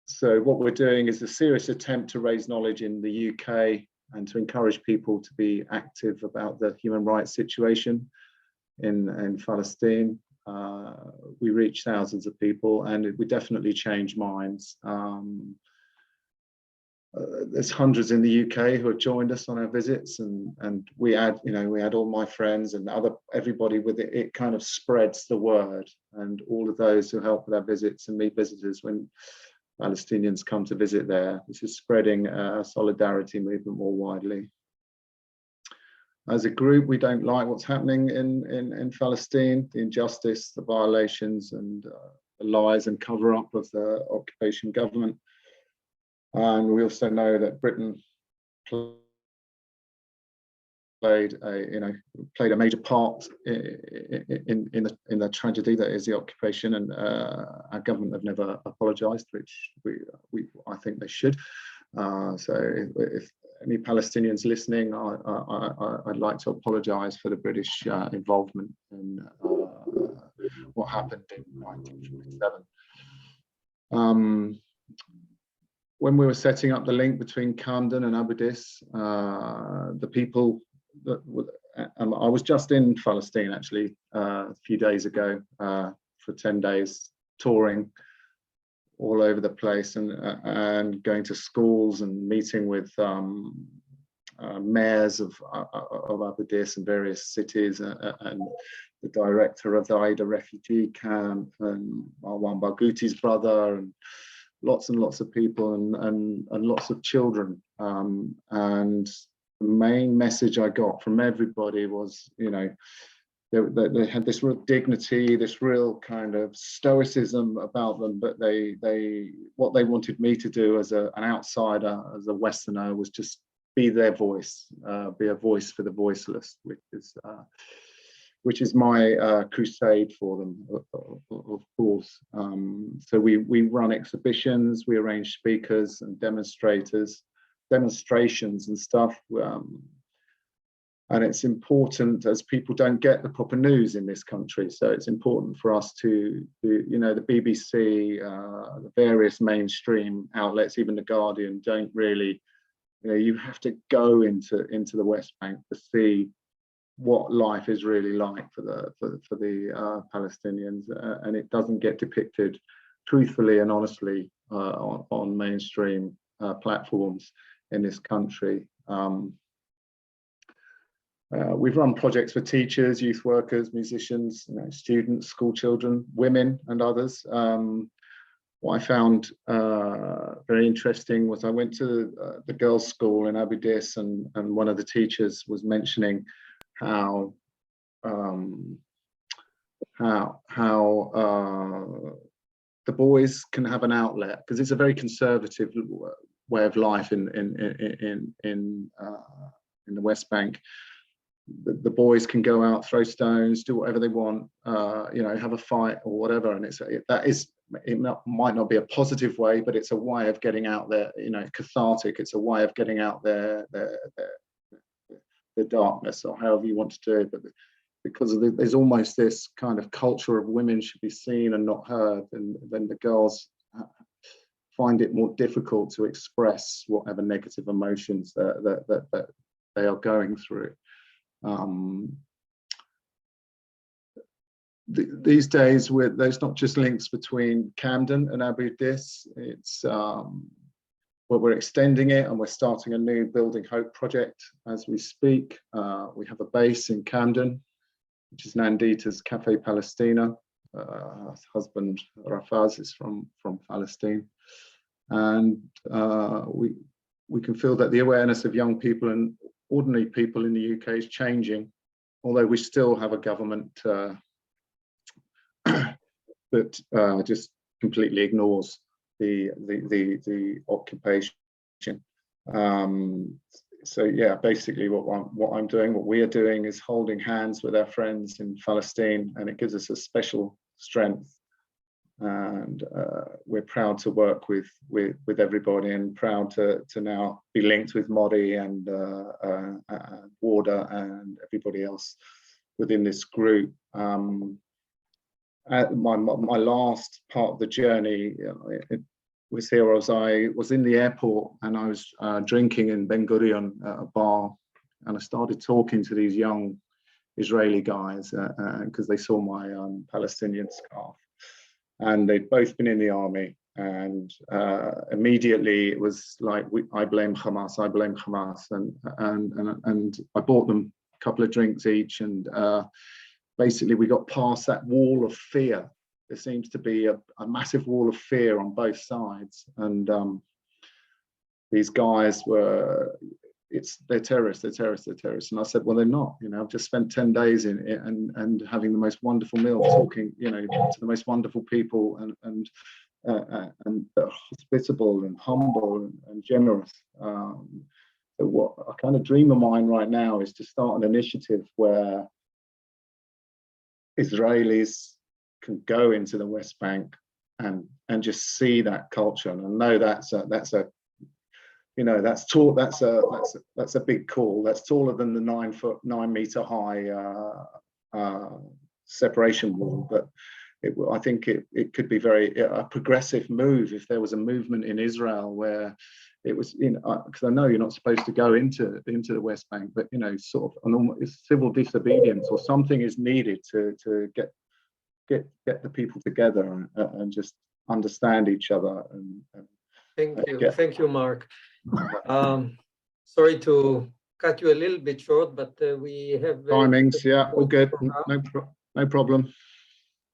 [SPEAKER 8] So what we're doing is a serious attempt to raise knowledge in the UK and to encourage people to be active about the human rights situation in Palestine. We reach thousands of people, and we definitely change minds. There's hundreds in the UK who have joined us on our visits, and we had all my friends and everybody with it. It kind of spreads the word, and all of those who help with our visits and meet visitors when Palestinians come to visit there. This is spreading a solidarity movement more widely. As a group, we don't like what's happening in Palestine, the injustice, the violations, and the lies and cover-up of the occupation government. And we also know that Britain played a major part in the tragedy that is the occupation, and our government have never apologised, which I think they should. So if any Palestinians listening, I'd like to apologise for the British involvement in what happened in 1947. When we were setting up the link between Camden and ippeace, the people that I was just in Palestine actually a few days ago for 10 days, touring all over the place and going to schools and meeting with mayors of ippeace in various cities, and the director of the Aida refugee camp, and Marwan Barghouti's brother, and lots and lots of people, and lots of children. And the main message I got from everybody was, they had this real dignity, this real kind of stoicism about them, but what they wanted me to do as an outsider, as a Westerner, was just be their voice, be a voice for the voiceless, which is my crusade for them, of course. So we run exhibitions, we arrange speakers and demonstrations and stuff. And it's important, as people don't get the proper news in this country. So it's important for us to the BBC, the various mainstream outlets, even The Guardian, don't really, you have to go into the West Bank to see what life is really like for the Palestinians, and it doesn't get depicted truthfully and honestly on mainstream platforms in this country. We've run projects for teachers, youth workers, musicians, students, school children, women, and others. What I found very interesting was I went to the girls' school in ippeace, and one of the teachers was mentioning how the boys can have an outlet, because it's a very conservative way of life in the West Bank. The boys can go out, throw stones, do whatever they want, have a fight or whatever, and it might not be a positive way, but it's a way of getting out there, cathartic. It's a way of getting out there the darkness, or however you want to do it. But because there's almost this kind of culture of women should be seen and not heard, and then the girls find it more difficult to express whatever negative emotions that they are going through. These days, there's not just links between Camden and Abu Dis. It's we're extending it, and we're starting a new Building Hope project as we speak. We have a base in Camden, which is Nandita's Cafe Palestina. Her husband Rafaz is from Palestine, and we can feel that the awareness of young people and ordinary people in the UK is changing, although we still have a government that just completely ignores the occupation. So yeah, basically what I'm doing, what we are doing, is holding hands with our friends in Palestine, and it gives us a special strength. And we're proud to work with everybody, and proud to now be linked with Modi and Warder and everybody else within this group. My last part of the journey was here as I was in the airport, and I was drinking in Ben Gurion at a bar, and I started talking to these young Israeli guys because they saw my Palestinian scarf, and they'd both been in the army, and immediately it was like, I blame Hamas, I blame Hamas, and I bought them a couple of drinks each, and basically we got past that wall of fear. There seems to be a massive wall of fear on both sides, and these guys were, they're terrorists, they're terrorists, they're terrorists. And I said, well, they're not. You know, I've just spent 10 days in it and having the most wonderful meal, talking, you know, to the most wonderful people, and hospitable and humble and generous. So what a kind of dream of mine right now is to start an initiative where Israelis can go into the West Bank and just see that culture. And I know that's a you know, that's tall, that's a big call. That's taller than the 9 meter high separation wall, but I think it could be a progressive move if there was a movement in Israel where it was, you know, because I know you're not supposed to go into the West Bank, but you know, sort of civil disobedience or something is needed to get the people together and just understand each other.
[SPEAKER 7] Thank you, Mark. Sorry to cut you a little bit short, but we have
[SPEAKER 8] timings. Yeah, all good. No problem.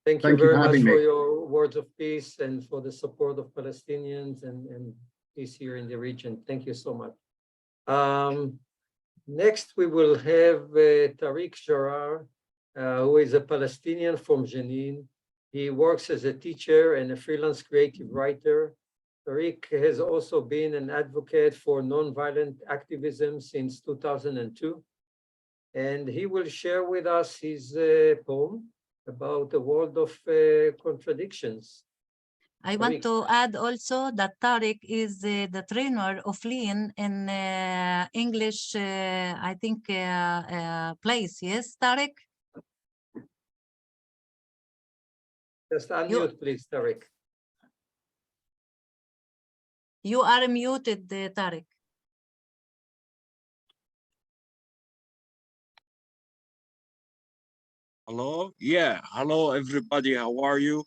[SPEAKER 7] Thank you very much for your words of peace and for the support of Palestinians and peace here in the region. Thank you so much. Next, we will have Tariq Sharar, who is a Palestinian from Jenin. He works as a teacher and a freelance creative writer. Tariq has also been an advocate for nonviolent activism since 2002. And he will share with us his poem about the world of contradictions.
[SPEAKER 1] I want to add also that Tariq is the trainer of Lean in English, I think, place. Yes, Tariq?
[SPEAKER 7] Just unmute, please, Tariq.
[SPEAKER 1] You are muted, Tariq.
[SPEAKER 6] Hello? Yeah, hello everybody, how are you?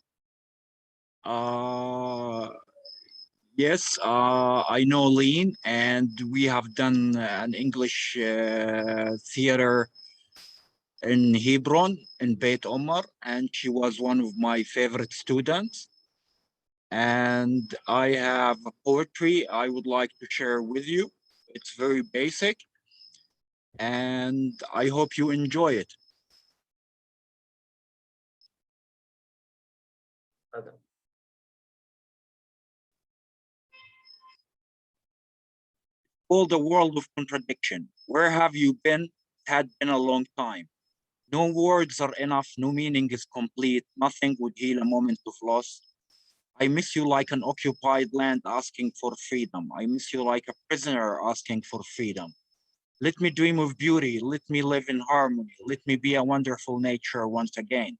[SPEAKER 6] Yes, I know Lean, and we have done an English theater in Hebron, in Beit Omar, and she was one of my favorite students. And I have a poetry I would like to share with you. It's very basic, and I hope you enjoy it. Called the world of contradiction. Where have you been? It had been a long time. No words are enough, no meaning is complete, nothing would heal a moment of loss. I miss you like an occupied land asking for freedom. I miss you like a prisoner asking for freedom. Let me dream of beauty. Let me live in harmony. Let me be a wonderful nature once again.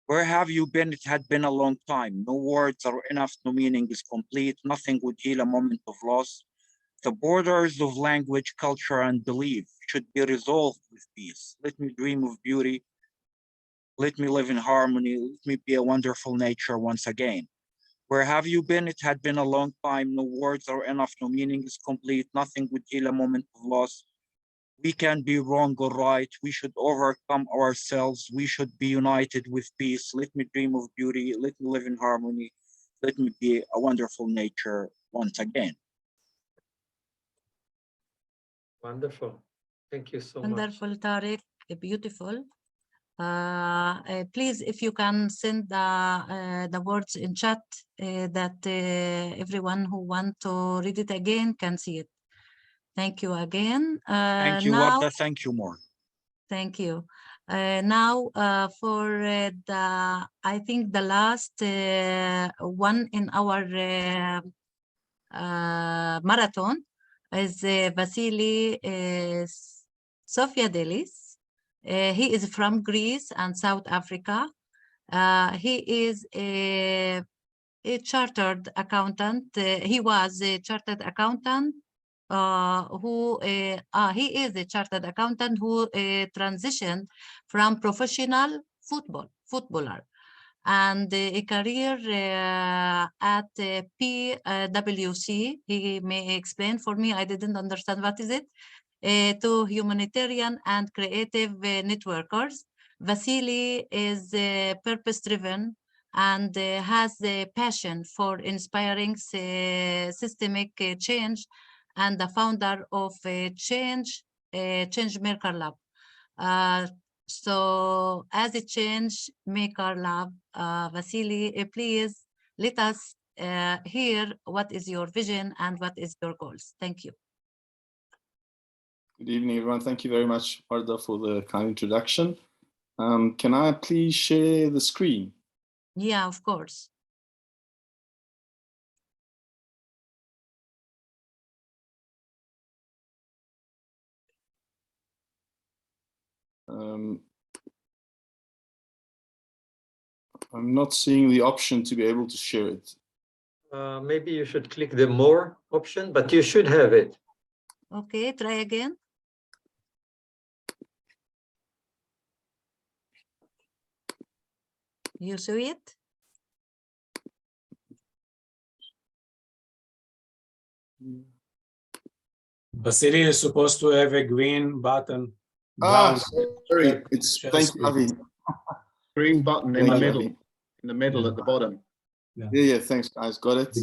[SPEAKER 6] Where have you been? It had been a long time. No words are enough, no meaning is complete. Nothing would heal a moment of loss. The borders of language, culture, and belief should be resolved with peace. Let me dream of beauty. Let me live in harmony. Let me be a wonderful nature once again. Where have you been? It had been a long time. No words are enough, no meaning is complete. Nothing would heal a moment of loss. We can be wrong or right. We should overcome ourselves. We should be united with peace. Let me dream of beauty. Let me live in harmony. Let me be a wonderful nature once again.
[SPEAKER 7] Wonderful. Thank you so much.
[SPEAKER 1] Wonderful, Tariq. Beautiful. Please, if you can send the words in chat that everyone who want to read it again can see it. Thank you again.
[SPEAKER 6] Thank you,
[SPEAKER 1] now,
[SPEAKER 6] Warda. Thank you more.
[SPEAKER 1] Thank you. Now for I think the last one in our marathon is Vasily Sofiadelis. He is from Greece and South Africa. He is a chartered accountant. He was a chartered accountant he is a chartered accountant who transitioned from professional footballer and a career at PwC. He may explain for me, I didn't understand what is it, to humanitarian and creative networkers. Vasily is purpose-driven and has a passion for inspiring systemic change, and the founder of Change Maker Lab. So as a Change Maker Lab, Vasily, please let us hear what is your vision and what is your goals. Thank you.
[SPEAKER 9] Good evening, everyone. Thank you very much, Warda, for the kind introduction. Can I please share the screen?
[SPEAKER 1] Yeah, of course.
[SPEAKER 9] I'm not seeing the option to be able to share it.
[SPEAKER 7] Maybe you should click the more option, but you should have it.
[SPEAKER 1] Okay, try again. You see it?
[SPEAKER 10] Vasily is supposed to have a green button.
[SPEAKER 9] Sorry, it's thank you, Avi.
[SPEAKER 8] Green button in the middle. In the middle at the bottom.
[SPEAKER 9] Yeah, thanks, guys. Got it.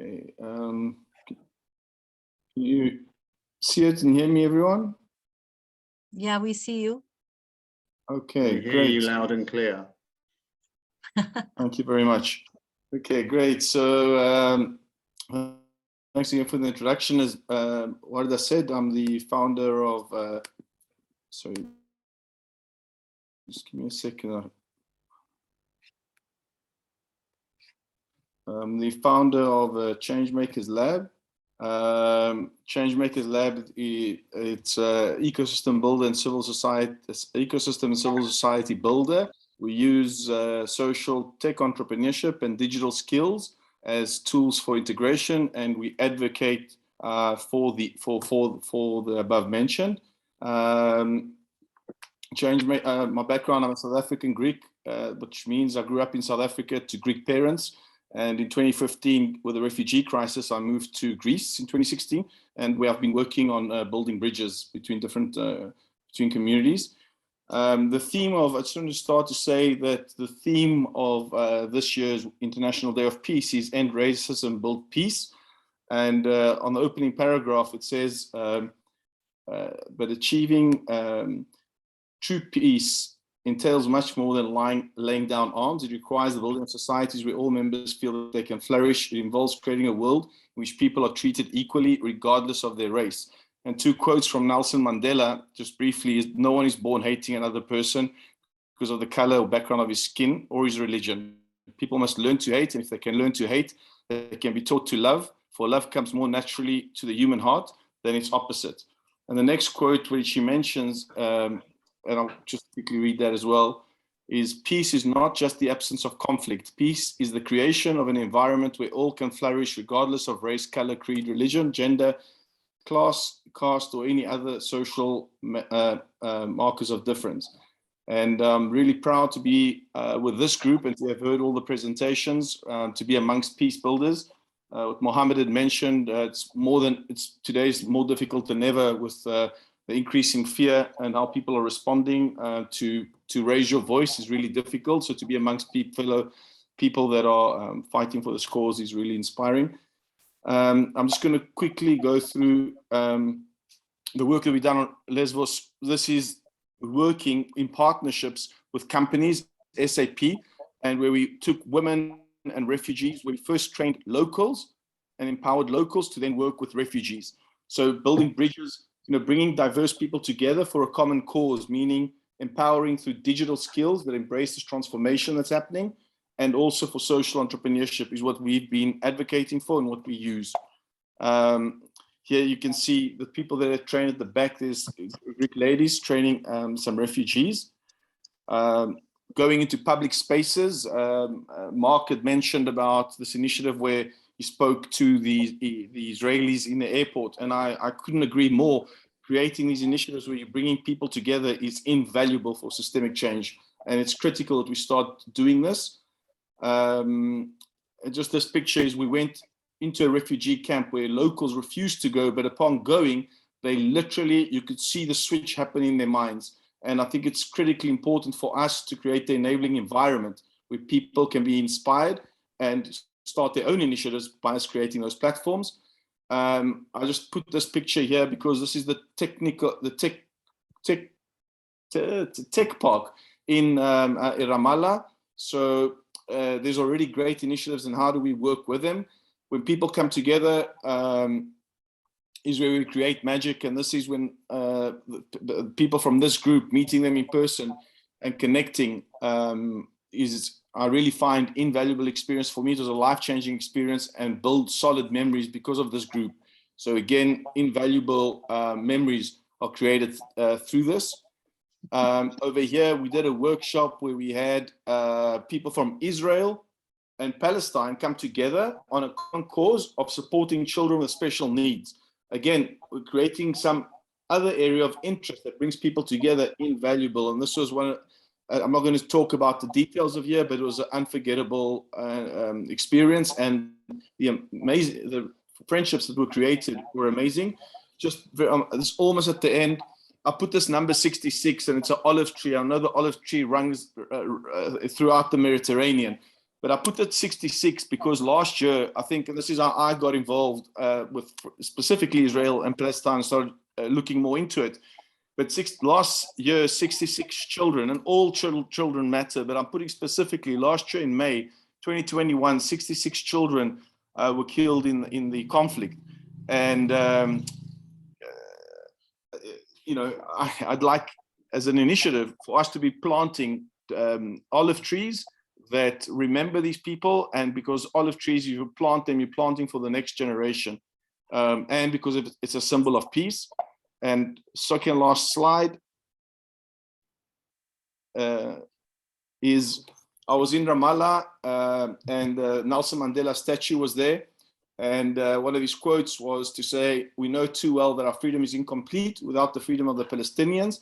[SPEAKER 9] Okay. Can you see it and hear me, everyone?
[SPEAKER 1] Yeah, we see you.
[SPEAKER 9] Okay,
[SPEAKER 8] We hear
[SPEAKER 9] great.
[SPEAKER 8] you loud and clear.
[SPEAKER 9] Thank you very much. Okay, great. So thanks again for the introduction. As Warda said, I'm the founder of, sorry, just give me a second. I'm the founder of Changemakers Lab. Changemakers Lab, it's ecosystem builder and civil society, ecosystem and civil society builder. We use social tech entrepreneurship and digital skills as tools for integration, and we advocate for the above mentioned. My background, I'm a South African Greek, which means I grew up in South Africa to Greek parents. And in 2015, with the refugee crisis, I moved to Greece in 2016, and we have been working on building bridges between different between communities. The theme of, I just want to start to say that the theme of this year's International Day of Peace is End Racism, Build Peace. And on the opening paragraph, it says, but achieving true peace entails much more than laying down arms. It requires the building of societies where all members feel that they can flourish. It involves creating a world in which people are treated equally, regardless of their race. And 2 quotes from Nelson Mandela, just briefly, is no one is born hating another person because of the color or background of his skin or his religion. People must learn to hate, and if they can learn to hate, they can be taught to love, for love comes more naturally to the human heart than its opposite. And the next quote, which he mentions, and I'll just quickly read that as well, is peace is not just the absence of conflict. Peace is the creation of an environment where all can flourish regardless of race, color, creed, religion, gender, class, caste, or any other social markers of difference. And I'm really proud to be with this group and to have heard all the presentations, to be amongst peace builders. What Mohammed had mentioned, today's more difficult than ever with the increasing fear and how people are responding. To raise your voice is really difficult. So to be amongst fellow people that are fighting for this cause is really inspiring. I'm just going to quickly go through the work that we've done on Lesbos. This is working in partnerships with companies, SAP, and where we took women and refugees. We first trained locals and empowered locals to then work with refugees. So building bridges, bringing diverse people together for a common cause, meaning empowering through digital skills that embrace this transformation that's happening, and also for social entrepreneurship is what we've been advocating for and what we use. Here you can see the people that are trained at the back. There's Greek ladies training some refugees. Going into public spaces, Mark had mentioned about this initiative where he spoke to the Israelis in the airport, and I couldn't agree more. Creating these initiatives where you're bringing people together is invaluable for systemic change, and it's critical that we start doing this. Just this picture is we went into a refugee camp where locals refused to go, but upon going, they literally, you could see the switch happening in their minds. And I think it's critically important for us to create the enabling environment where people can be inspired and start their own initiatives by us creating those platforms. I just put this picture here because this is the tech park in Ramallah. So there's already great initiatives, and how do we work with them? When people come together is where we create magic, and this is when the people from this group, meeting them in person and connecting I really find invaluable experience. For me, it was a life-changing experience and build solid memories because of this group. So again, invaluable memories are created through this. Over here, we did a workshop where we had people from Israel and Palestine come together on a common cause of supporting children with special needs. Again, we're creating some other area of interest that brings people together, invaluable. And this was one, I'm not going to talk about the details of here, but it was an unforgettable experience, and the friendships that were created were amazing. Just it's almost at the end. I put this number 66, and it's an olive tree. I know the olive tree runs throughout the Mediterranean, but I put that 66 because last year, I think, and this is how I got involved with specifically Israel and Palestine, started looking more into it. But last year, 66 children, and all children matter, but I'm putting specifically last year in May 2021, 66 children were killed in the conflict. And I'd like, as an initiative, for us to be planting olive trees that remember these people. And because olive trees, you plant them, you're planting for the next generation. And because it's a symbol of peace. And second last slide is, I was in Ramallah and Nelson Mandela statue was there. And one of his quotes was to say, we know too well that our freedom is incomplete without the freedom of the Palestinians.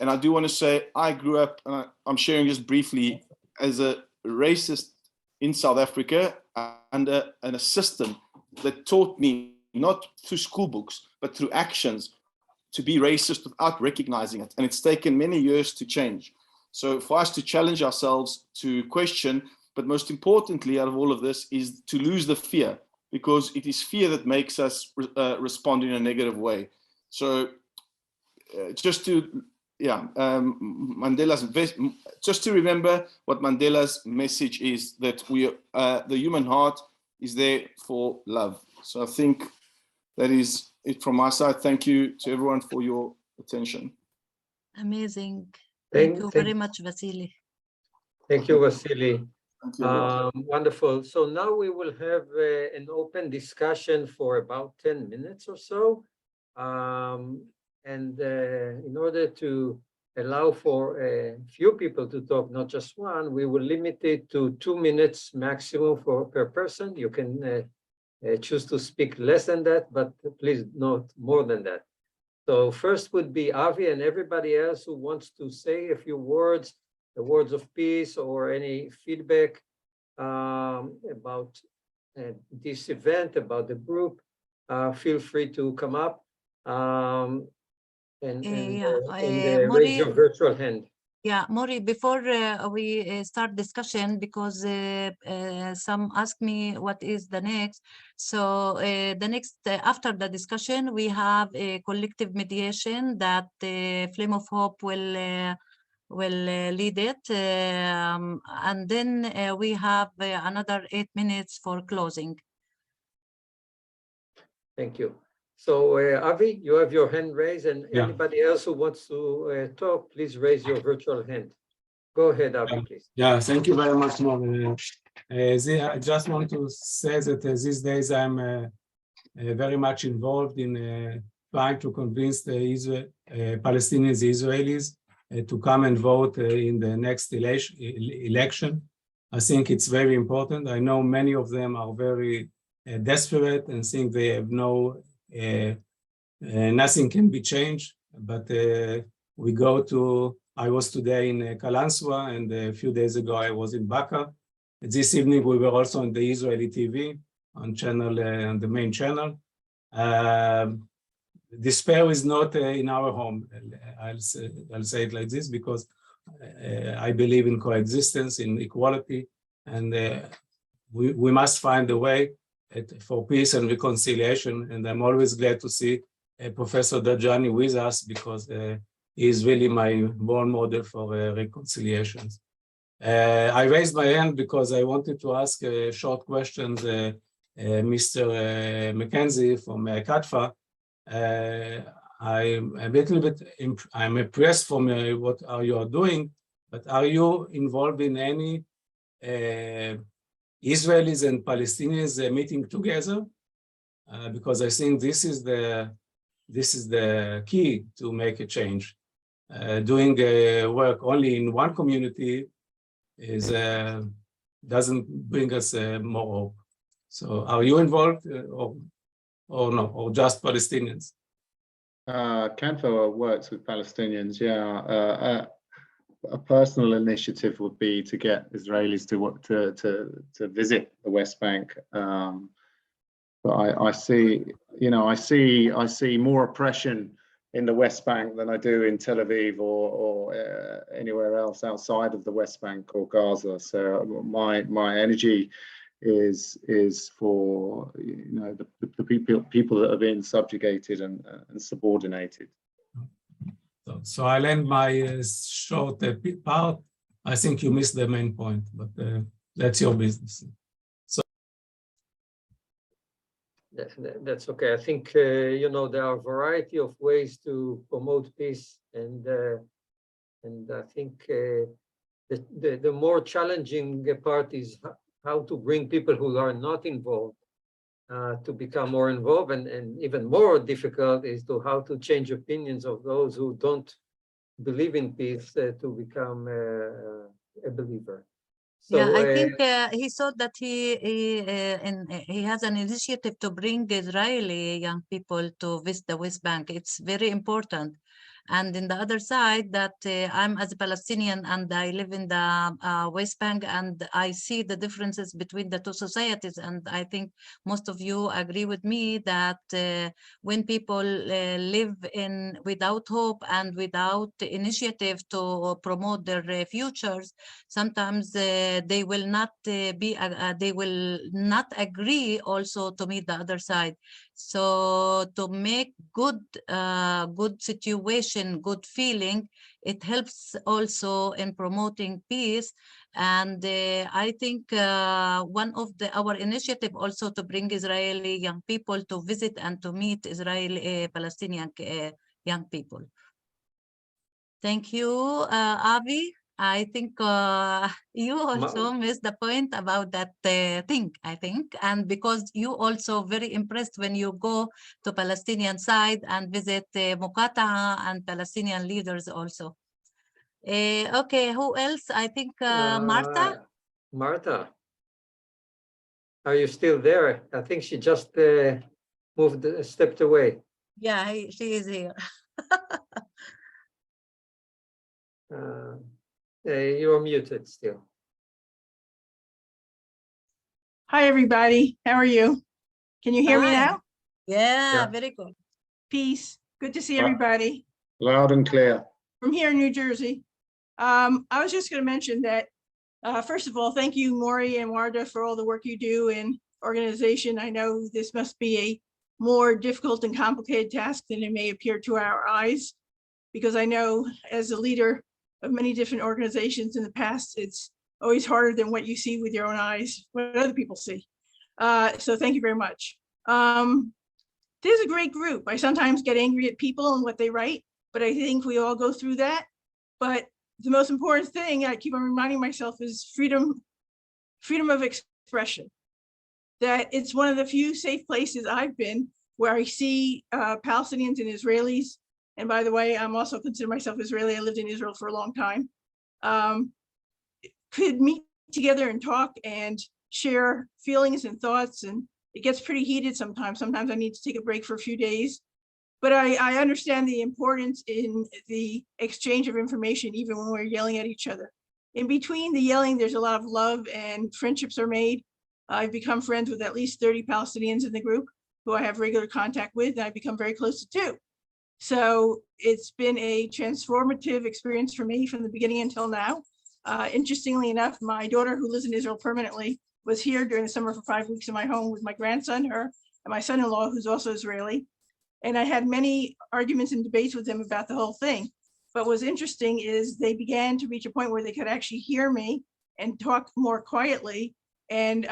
[SPEAKER 9] And I do want to say, I grew up, I'm sharing just briefly, as a racist in South Africa under a system that taught me, not through school books, but through actions, to be racist without recognizing it. And it's taken many years to change. So for us to challenge ourselves, to question, but most importantly out of all of this is to lose the fear, because it is fear that makes us respond in a negative way. So just to Mandela's just to remember what Mandela's message is, that the human heart is there for love. So I think that is it from my side. Thank you to everyone for your attention.
[SPEAKER 1] Amazing. Thank you very much, Vasily.
[SPEAKER 7] Thank you, Vasily.
[SPEAKER 9] Thank you.
[SPEAKER 7] Wonderful. So now we will have an open discussion for about 10 minutes or so. In order to allow for a few people to talk, not just one, we will limit it to 2 minutes maximum per person. You can choose to speak less than that, but please not more than that. So first would be Avi, and everybody else who wants to say a few words, the words of peace or any feedback about this event, about the group, feel free to come up and raise your virtual hand.
[SPEAKER 1] Yeah, Mori, before we start discussion, because some ask me what is the next. So the next, after the discussion, we have a collective mediation that Flame of Hope will lead it. And then we have another 8 minutes for closing.
[SPEAKER 7] Thank you. So Avi, you have your hand raised, and anybody else who wants to talk, please raise your virtual hand. Go ahead, Avi, please.
[SPEAKER 10] Yeah, thank you very much, Mo. I just want to say that these days I'm very much involved in trying to convince the Palestinians, the Israelis, to come and vote in the next election. I think it's very important. I know many of them are very desperate and think they have nothing can be changed. But I was today in Kalanswa, and a few days ago I was in Baka. This evening we were also on the Israeli TV on the main channel. Despair is not in our home. I'll say it like this, because I believe in coexistence, in equality, and we must find a way for peace and reconciliation. And I'm always glad to see Professor Dajani with us, because he is really my role model for reconciliations. I raised my hand because I wanted to ask a short question, Mr. Mackenzie from CATFA. I'm a little bit I'm impressed from what you are doing, but are you involved in any Israelis and Palestinians meeting together? Because I think this is the key to make a change. Doing work only in one community doesn't bring us more hope. So are you involved or no, or just Palestinians?
[SPEAKER 8] CANFA works with Palestinians, yeah. A personal initiative would be to get Israelis to visit the West Bank. But I see more oppression in the West Bank than I do in Tel Aviv or anywhere else outside of the West Bank or Gaza. So my energy is for the people that are being subjugated and subordinated.
[SPEAKER 10] So I'll end my short part. I think you missed the main point, but that's your business. So
[SPEAKER 7] that's okay. I think there are a variety of ways to promote peace, and I think the more challenging part is how to bring people who are not involved to become more involved, and even more difficult is how to change opinions of those who don't believe in peace to become a believer. So,
[SPEAKER 1] yeah, I think he thought that he has an initiative to bring Israeli young people to visit the West Bank. It's very important. And in the other side, that I'm as a Palestinian and I live in the West Bank, and I see the differences between the two societies. And I think most of you agree with me that when people live without hope and without initiative to promote their futures, sometimes they will not agree also to meet the other side. So to make good situation expression good feeling, it helps also in promoting peace. And I think one of our initiative also to bring Israeli young people to visit and to meet Israeli Palestinian young people. Thank you, Avi. I think you also missed the point about that thing, I think, and because you also very impressed when you go to Palestinian side and visit Muqata'a and Palestinian leaders also. Okay, who else? I think Martha?
[SPEAKER 7] Martha, are you still there? I think she just stepped away.
[SPEAKER 1] Yeah, she is here.
[SPEAKER 7] You're muted still.
[SPEAKER 12] Hi, everybody. How are you? Can you hear me
[SPEAKER 1] Hi.
[SPEAKER 12] now?
[SPEAKER 1] Yeah, very good.
[SPEAKER 12] Peace. Good to see everybody
[SPEAKER 8] Loud and clear.
[SPEAKER 12] from here in New Jersey. I was just going to mention that, first of all, thank you, Maury and Warda, for all the work you do in organization. I know this must be a more difficult and complicated task than it may appear to our eyes, because I know as a leader of many different organizations in the past, it's always harder than what you see with your own eyes, what other people see. So thank you very much. There's a great group. I sometimes get angry at people and what they write, but I think we all go through that. But the most important thing I keep on reminding myself is freedom of expression. That it's one of the few safe places I've been where I see Palestinians and Israelis. And by the way, I'm also consider myself Israeli. I lived in Israel for a long time. Could meet together and talk and share feelings and thoughts. And it gets pretty heated sometimes. Sometimes I need to take a break for a few days. But I understand the importance in the exchange of information, even when we're yelling at each other. In between the yelling, there's a lot of love and friendships are made. I've become friends with at least 30 Palestinians in the group who I have regular contact with, and I've become very close to 2. So it's been a transformative experience for me from the beginning until now. Interestingly enough, my daughter, who lives in Israel permanently, was here during the summer for 5 weeks in my home with my grandson, her, and my son-in-law, who's also Israeli. And I had many arguments and debates with them about the whole thing. But what's interesting is they began to reach a point where they could actually hear me and talk more quietly. And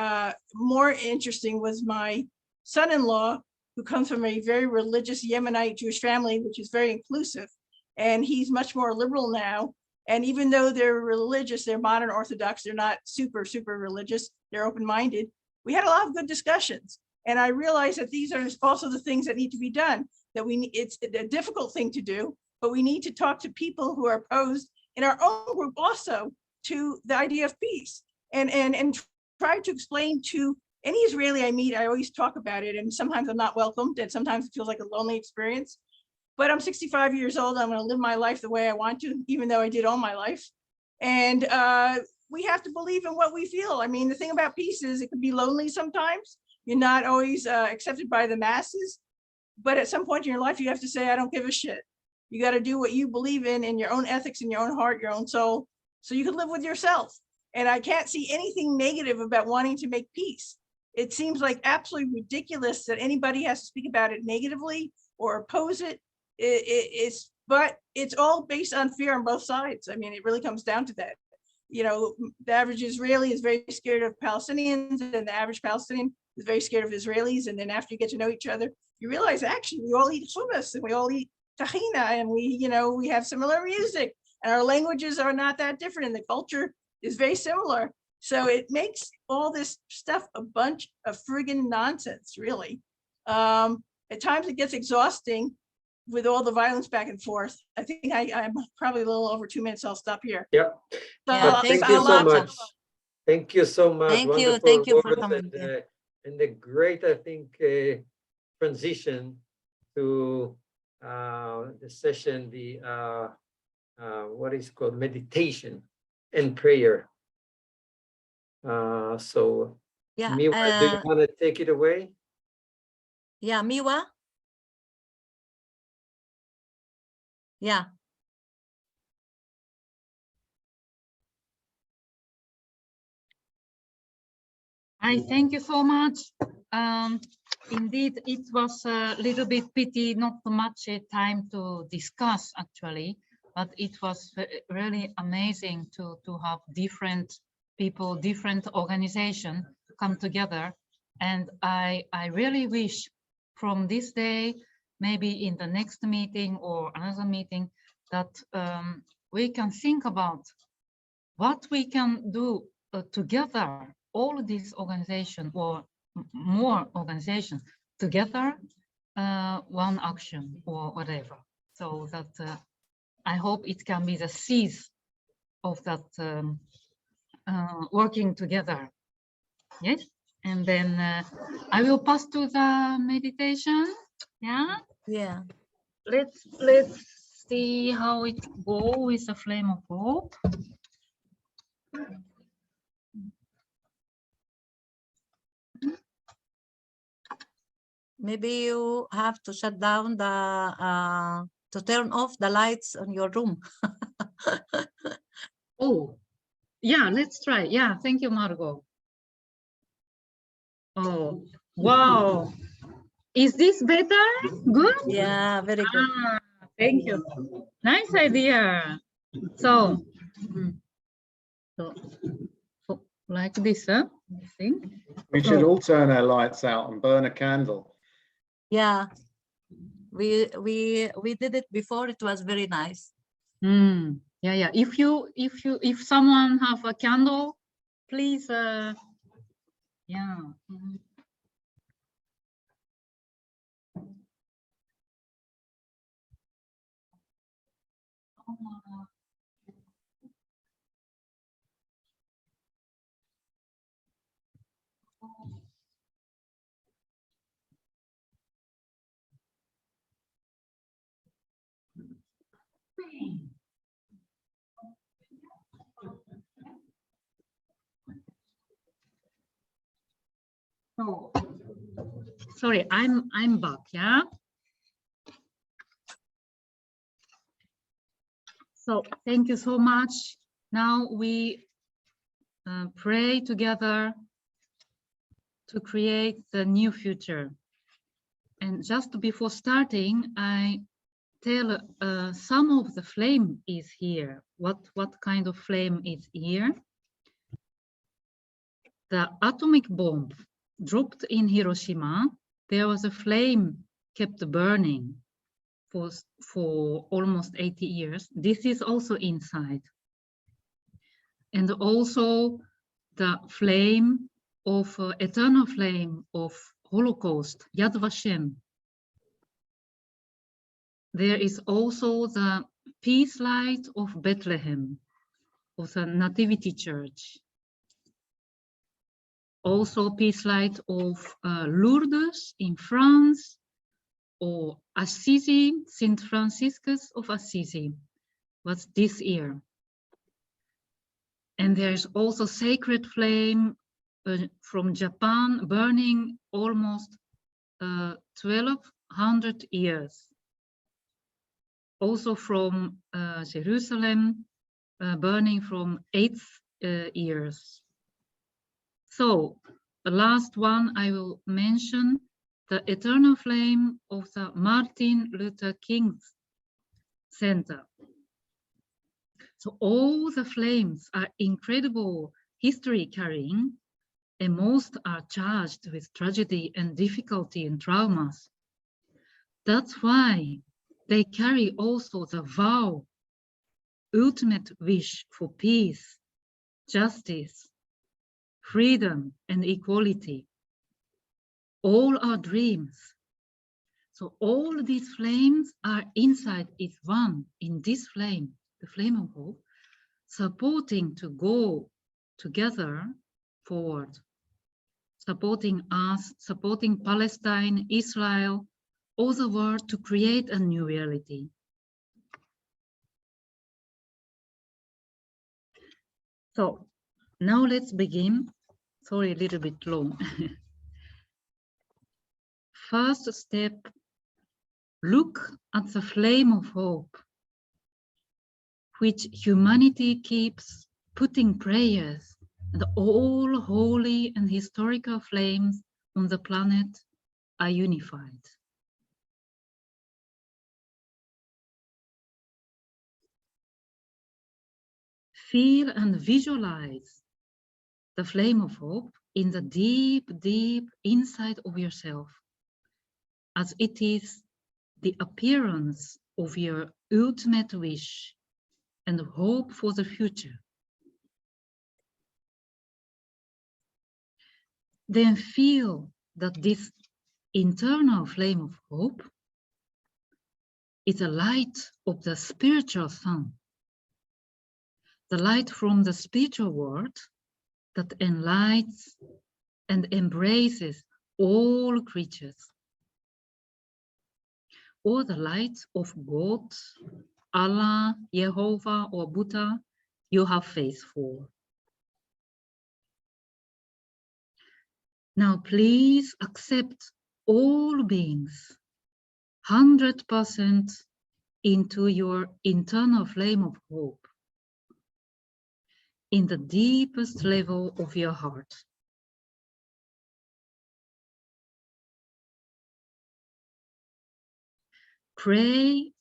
[SPEAKER 12] more interesting was my son-in-law, who comes from a very religious Yemenite Jewish family, which is very inclusive. And he's much more liberal now. And even though they're religious, they're modern Orthodox, they're not super, super religious, they're open-minded. We had a lot of good discussions. And I realized that these are also the things that need to be done, that it's a difficult thing to do, but we need to talk to people who are opposed in our own group also to the idea of peace and try to explain to any Israeli I meet. I always talk about it, and sometimes I'm not welcomed, and sometimes it feels like a lonely experience. But I'm 65 years old. I'm going to live my life the way I want to, even though I did all my life. And we have to believe in what we feel. I mean, the thing about peace is it can be lonely sometimes. You're not always accepted by the masses. But at some point in your life, you have to say, I don't give a shit. You got to do what you believe in your own ethics, in your own heart, your own soul, so you can live with yourself. And I can't see anything negative about wanting to make peace. It seems like absolutely ridiculous that anybody has to speak about it negatively or oppose it. But it's all based on fear on both sides. I mean, it really comes down to that. You know, the average Israeli is very scared of Palestinians, and the average Palestinian is very scared of Israelis. And then after you get to know each other, you realize actually we all eat hummus and we all eat tahina, and we have similar music, and our languages are not that different, and the culture is very similar. So it makes all this stuff a bunch of friggin' nonsense, really. At times it gets exhausting with all the violence back and forth. I think I'm probably a little over 2 minutes. So I'll stop here.
[SPEAKER 7] Yeah.
[SPEAKER 1] Yeah,
[SPEAKER 7] Thank you so much. Thank you so much.
[SPEAKER 1] Thank
[SPEAKER 7] Wonderful
[SPEAKER 1] you for
[SPEAKER 7] words
[SPEAKER 1] coming.
[SPEAKER 7] and a great, I think, transition to the session, what is called meditation and prayer. So,
[SPEAKER 1] yeah,
[SPEAKER 7] Miwa, do you want to take it away?
[SPEAKER 1] Yeah, Miwa. Yeah.
[SPEAKER 4] I thank you so much. Indeed, it was a little bit pity, not much time to discuss actually, but it was really amazing to have different people, different organizations come together. And I really wish from this day, maybe in the next meeting or another meeting, that we can think about what we can do together, all these organizations or more organizations together, one action or whatever. So that I hope it can be the seed of that working together. Yes, and then I will pass to the meditation. Yeah.
[SPEAKER 1] Yeah.
[SPEAKER 4] Let's see how it goes with the flame of hope.
[SPEAKER 1] Maybe you have to shut down the to turn off the lights on your room.
[SPEAKER 4] Oh, yeah, let's try. Yeah, thank you, Margot. Oh, wow. Is this better? Good?
[SPEAKER 1] Yeah, very good.
[SPEAKER 4] Thank you. Nice idea. So, so like this, huh? I think.
[SPEAKER 8] We should all turn our lights out and burn a candle.
[SPEAKER 1] Yeah, we did it before. It was very nice.
[SPEAKER 4] Yeah, yeah. If someone have a candle, please. Yeah. Oh, sorry, I'm back. Yeah. So thank you so much. Now we pray together to create the new future. And just before starting, I tell some of the flame is here. What kind of flame is here? The atomic bomb dropped in Hiroshima. There was a flame kept burning for almost 80 years. This is also inside. And also the flame of eternal flame of Holocaust, Yad Vashem. There is also the peace light of Bethlehem, of the Nativity Church. Also peace light of Lourdes in France, or Assisi, St. Franciscus of Assisi, was this year. And there's also sacred flame from Japan burning almost 1200 years. Also from Jerusalem, burning from 8th years. So the last one I will mention, the eternal flame of the Martin Luther King Center. So all the flames are incredible history carrying, and most are charged with tragedy and difficulty and traumas. That's why they carry also the vow, ultimate wish for peace, justice, freedom, and equality. All our dreams. So all these flames are inside is one, in this flame, the flame of hope, supporting to go together forward, supporting us, supporting Palestine, Israel, all the world to create a new reality. So now let's begin. Sorry, a little bit long. First step, look at the flame of hope, which humanity keeps putting prayers and all holy and historical flames on the planet
[SPEAKER 11] are unified. Feel and visualize the flame of hope in the deep, deep inside of yourself, as it is the appearance of your ultimate wish and hope for the future. Then feel that this internal flame of hope is a light of the spiritual sun, the light from the spiritual world that enlightens and embraces all creatures, or the light of God, Allah, Jehovah, or Buddha you have faith for. Now please accept all beings 100% into your internal flame of hope in the deepest level of your heart. Pray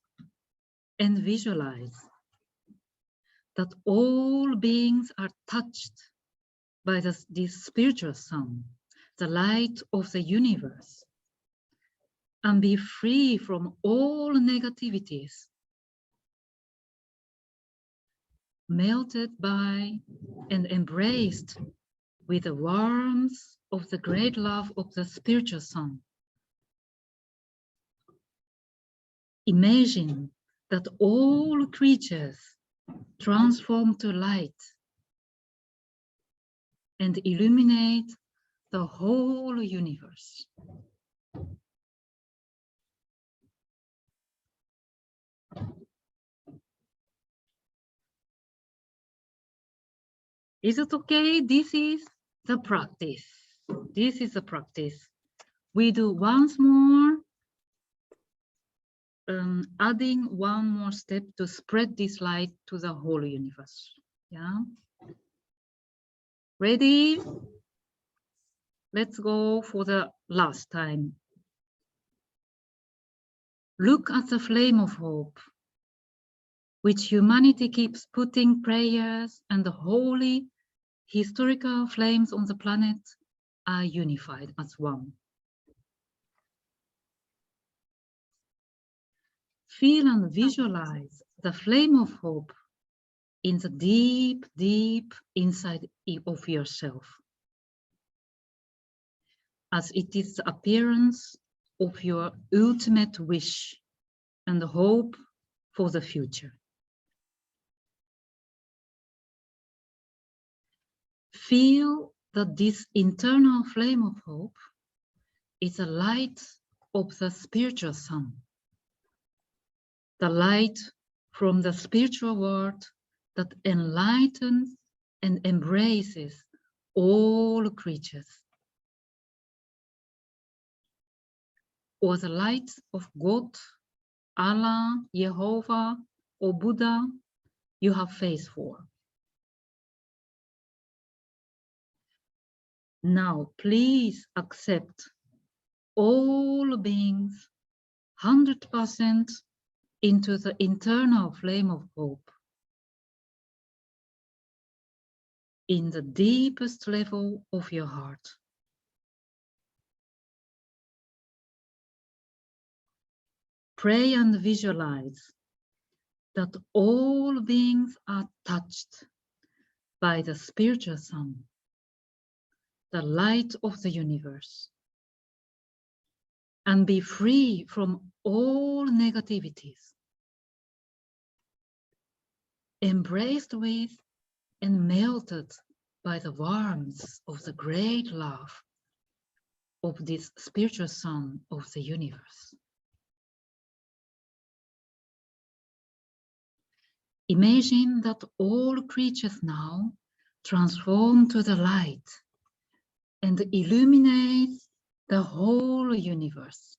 [SPEAKER 11] and visualize that all beings are touched by this spiritual sun, the light of the universe, and be free from all negativities, melted by and embraced with the warmth of the great love of the spiritual sun. Imagine that all creatures transform to light and illuminate the whole universe. Is it okay? This is the practice. This is the practice. We do once more, adding one more step to spread this light to the whole universe. Yeah. Ready? Let's go for the last time. Look at the flame of hope, which humanity keeps putting prayers and the holy historical flames on the planet are unified as one. Feel and visualize the flame of hope in the deep, deep inside of yourself, as it is the appearance of your ultimate wish and hope for the future. Feel that this internal flame of hope is a light of the spiritual sun, the light from the spiritual world that enlightens and embraces all creatures, or the light of God, Allah, Jehovah, or Buddha you have faith for. Now, please accept all beings 100% into the internal flame of hope in the deepest level of your heart. Pray and visualize that all beings are touched by the spiritual sun, the light of the universe, and be free from all negativities, embraced with and melted by the warmth of the great love of this spiritual sun of the universe. Imagine that all creatures now transform to the light and illuminate the whole universe.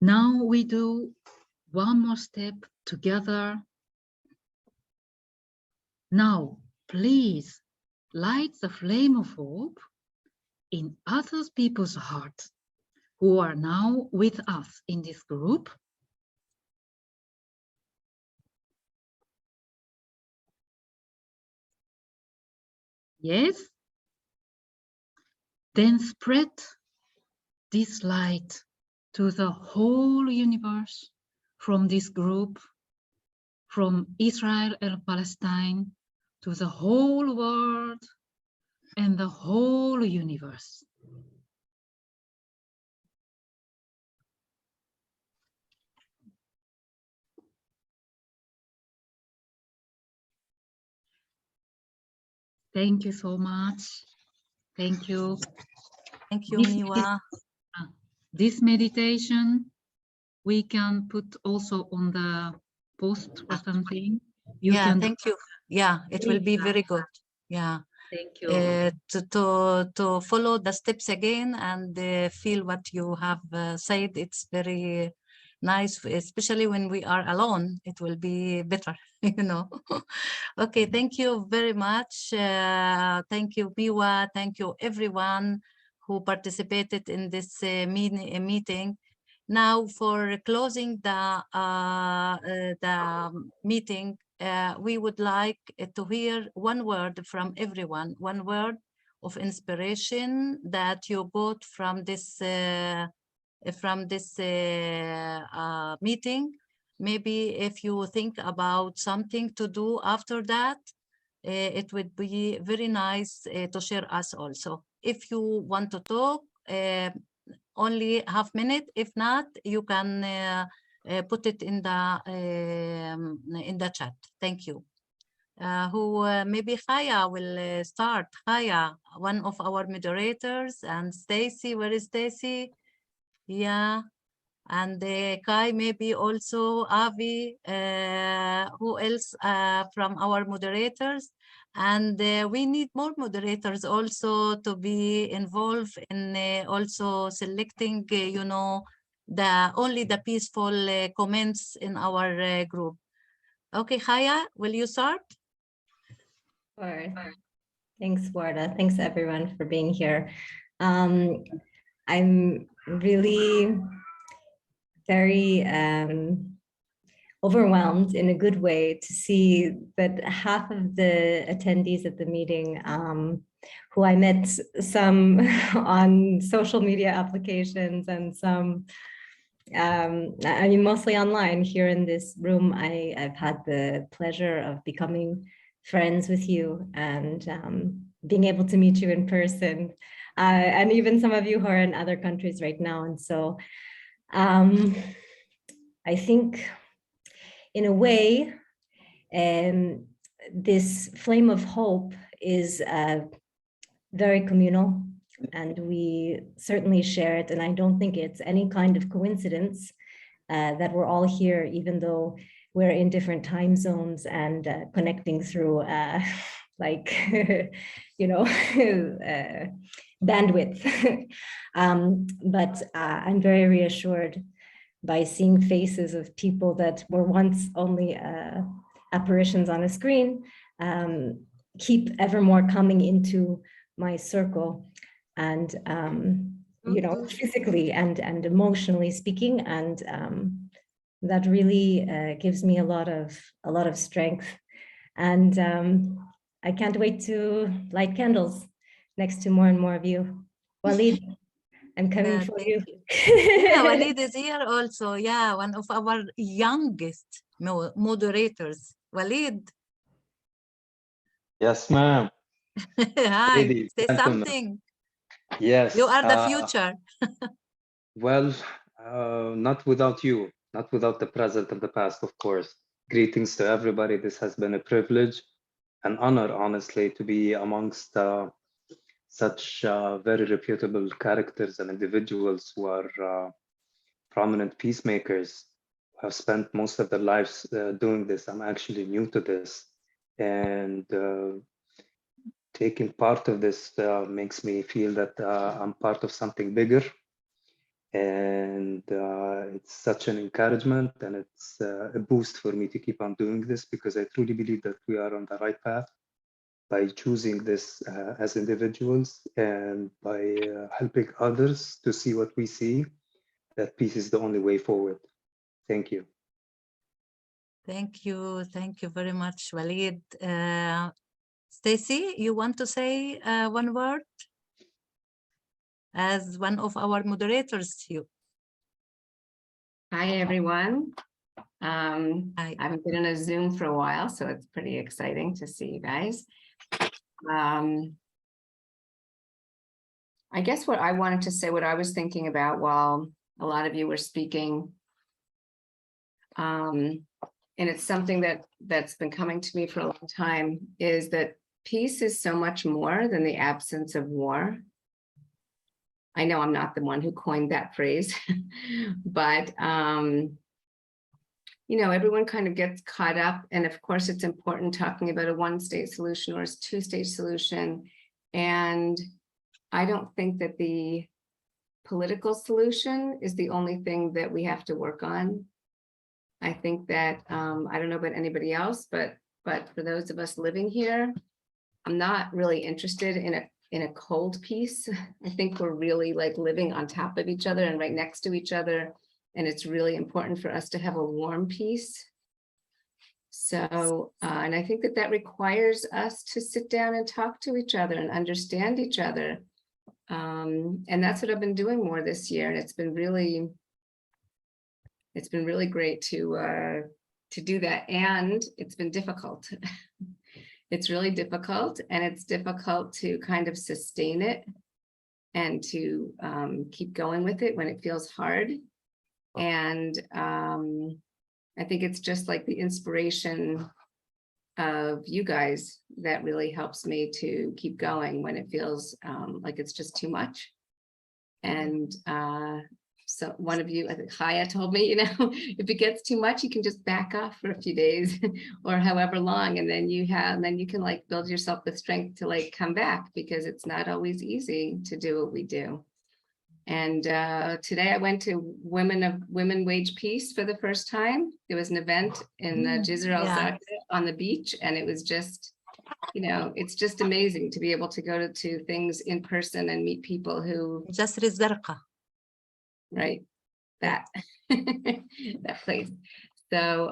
[SPEAKER 11] Now we do one more step together. Now please light the flame of hope in other people's hearts who are now with us in this group. Yes. Then spread this light to the whole universe from this group, from Israel and Palestine to the whole world and the whole universe. Thank you so much. Thank you.
[SPEAKER 1] Thank you, Miwa.
[SPEAKER 11] This meditation we can put also on the post or something.
[SPEAKER 1] Thank you. Yeah, it will be very good. Yeah.
[SPEAKER 11] Thank you.
[SPEAKER 1] To follow the steps again and feel what you have said. It's very nice, especially when we are alone. It will be better, you know. Okay, thank you very much. Thank you, Miwa. Thank you, everyone who participated in this meeting. Now, for closing the meeting, we would like to hear one word from everyone, one word of inspiration that you got from this meeting. Maybe if you think about something to do after that, it would be very nice to share us also. If you want to talk, only half minute. If not, you can put it in the chat. Thank you. Maybe Chaya will start. Chaya, one of our moderators, and Stacy. Where is Stacy? Yeah, and Kai, maybe also Avi. Who else from our moderators? And we need more moderators also to be involved in also selecting, you know, only the peaceful comments in our group. Okay, Chaya, will you start?
[SPEAKER 13] Sure. Thanks, Warda. Thanks, everyone, for being here. I'm really very overwhelmed in a good way to see that half of the attendees at the meeting who I met some on social media applications and some, I mean, mostly online. Here in this room, I've had the pleasure of becoming friends with you and being able to meet you in person, and even some of you who are in other countries right now. And so I think in a way, this flame of hope is very communal, and we certainly share it. And I don't think it's any kind of coincidence that we're all here, even though we're in different time zones and connecting through like, you know, bandwidth. But I'm very reassured by seeing faces of people that were once only apparitions on a screen, keep ever more coming into my circle, and you know, physically and emotionally speaking, and that really gives me a lot of strength. And I can't wait to light candles next to more and more of you. Walid, I'm coming for you.
[SPEAKER 1] Yeah, Walid is here also. Yeah, one of our youngest moderators. Walid.
[SPEAKER 14] Yes, ma'am.
[SPEAKER 1] Hi,
[SPEAKER 14] Ladies,
[SPEAKER 1] say
[SPEAKER 14] gentlemen.
[SPEAKER 1] something.
[SPEAKER 14] Yes.
[SPEAKER 1] You are the future.
[SPEAKER 14] Well, not without you, not without the present and the past, of course. Greetings to everybody. This has been a privilege, an honor, honestly, to be amongst such very reputable characters and individuals who are prominent peacemakers who have spent most of their lives doing this. I'm actually new to this, and taking part of this makes me feel that I'm part of something bigger, and it's such an encouragement, and it's a boost for me to keep on doing this, because I truly believe that we are on the right path. by choosing this as individuals and by helping others to see what we see, that peace is the only way forward. Thank you.
[SPEAKER 1] Thank you very much, Walid. Stacy, you want to say one word as one of our moderators?
[SPEAKER 15] Hi, everyone. I haven't been in a Zoom for a while, so it's pretty exciting to see you guys. I guess what I wanted to say, what I was thinking about while a lot of you were speaking, and it's something that's been coming to me for a long time, is that peace is so much more than the absence of war. I know I'm not the one who coined that phrase, but you know, everyone kind of gets caught up, and of course it's important talking about a one-state solution or a two-state solution. And I don't think that the political solution is the only thing that we have to work on. I think that, I don't know about anybody else, but for those of us living here, I'm not really interested in a cold peace. I think we're really like living on top of each other and right next to each other. And it's really important for us to have a warm peace. So, and I think that requires us to sit down and talk to each other and understand each other. And that's what I've been doing more this year. And it's been really great to do that. And it's been difficult. It's really difficult, and it's difficult to kind of sustain it and to keep going with it when it feels hard. And I think it's just like the inspiration of you guys that really helps me to keep going when it feels like it's just too much. And so one of you, I think Chaya told me, you know, if it gets too much, you can just back off for a few days or however long, and then you can like build yourself the strength to like come back, because it's not always easy to do what we do. And today I went to Women Wage Peace for the first time. There was an event in Jisr al-Zaqqa on the beach, and it was just, you know, it's just amazing to be able to go to things in person and meet people who
[SPEAKER 1] Jisr al-Zaqqa.
[SPEAKER 15] Right, that that place. So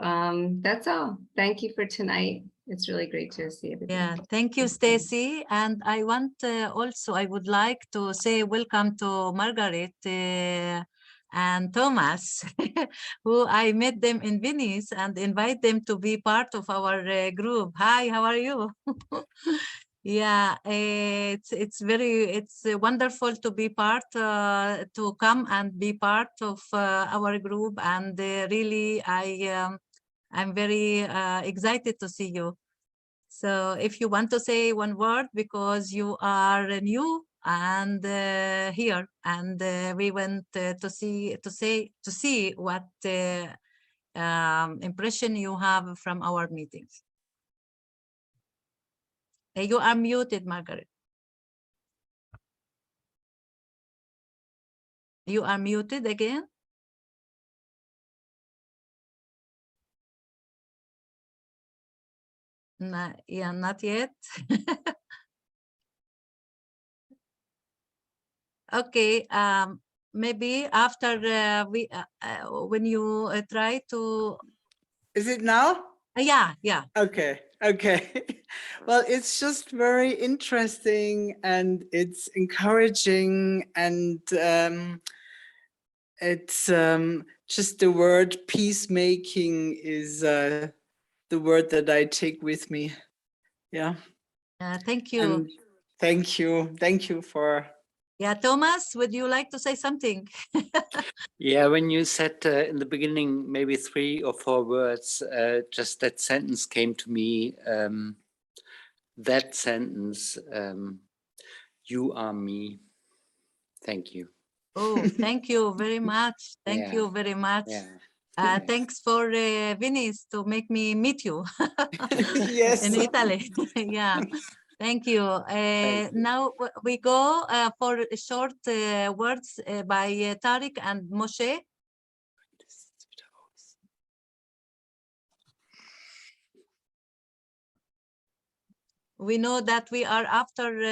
[SPEAKER 15] that's all. Thank you for tonight. It's really great to see everybody.
[SPEAKER 1] Yeah, thank you, Stacy. And I want also, I would like to say welcome to Margaret and Thomas, who I met them in Venice and invite them to be part of our group. Hi, how are you? Yeah, it's wonderful to be part, to come and be part of our group, and really I'm very excited to see you. So if you want to say one word, because you are new and here, and we went to see what impression you have from our meetings. You are muted, Margaret. You are muted again. Yeah, not yet. Okay, maybe after when you try to.
[SPEAKER 16] Is it now?
[SPEAKER 1] Yeah.
[SPEAKER 16] Okay. Well, it's just very interesting, and it's encouraging, and it's just the word peacemaking is the word that I take with me. Yeah.
[SPEAKER 1] Thank you.
[SPEAKER 16] And thank you for.
[SPEAKER 1] Yeah, Thomas, would you like to say something?
[SPEAKER 18] Yeah, when you said in the beginning, maybe 3 or 4 words, just that sentence came to me. That sentence, you are me. Thank you.
[SPEAKER 1] Oh, thank you very much. Thank you very much.
[SPEAKER 18] Yeah.
[SPEAKER 1] Thanks for Venice to make me meet you.
[SPEAKER 16] Yes.
[SPEAKER 1] In Italy. Yeah. Thank you. Now we go for short words by Tariq and Moshe. we know that we are after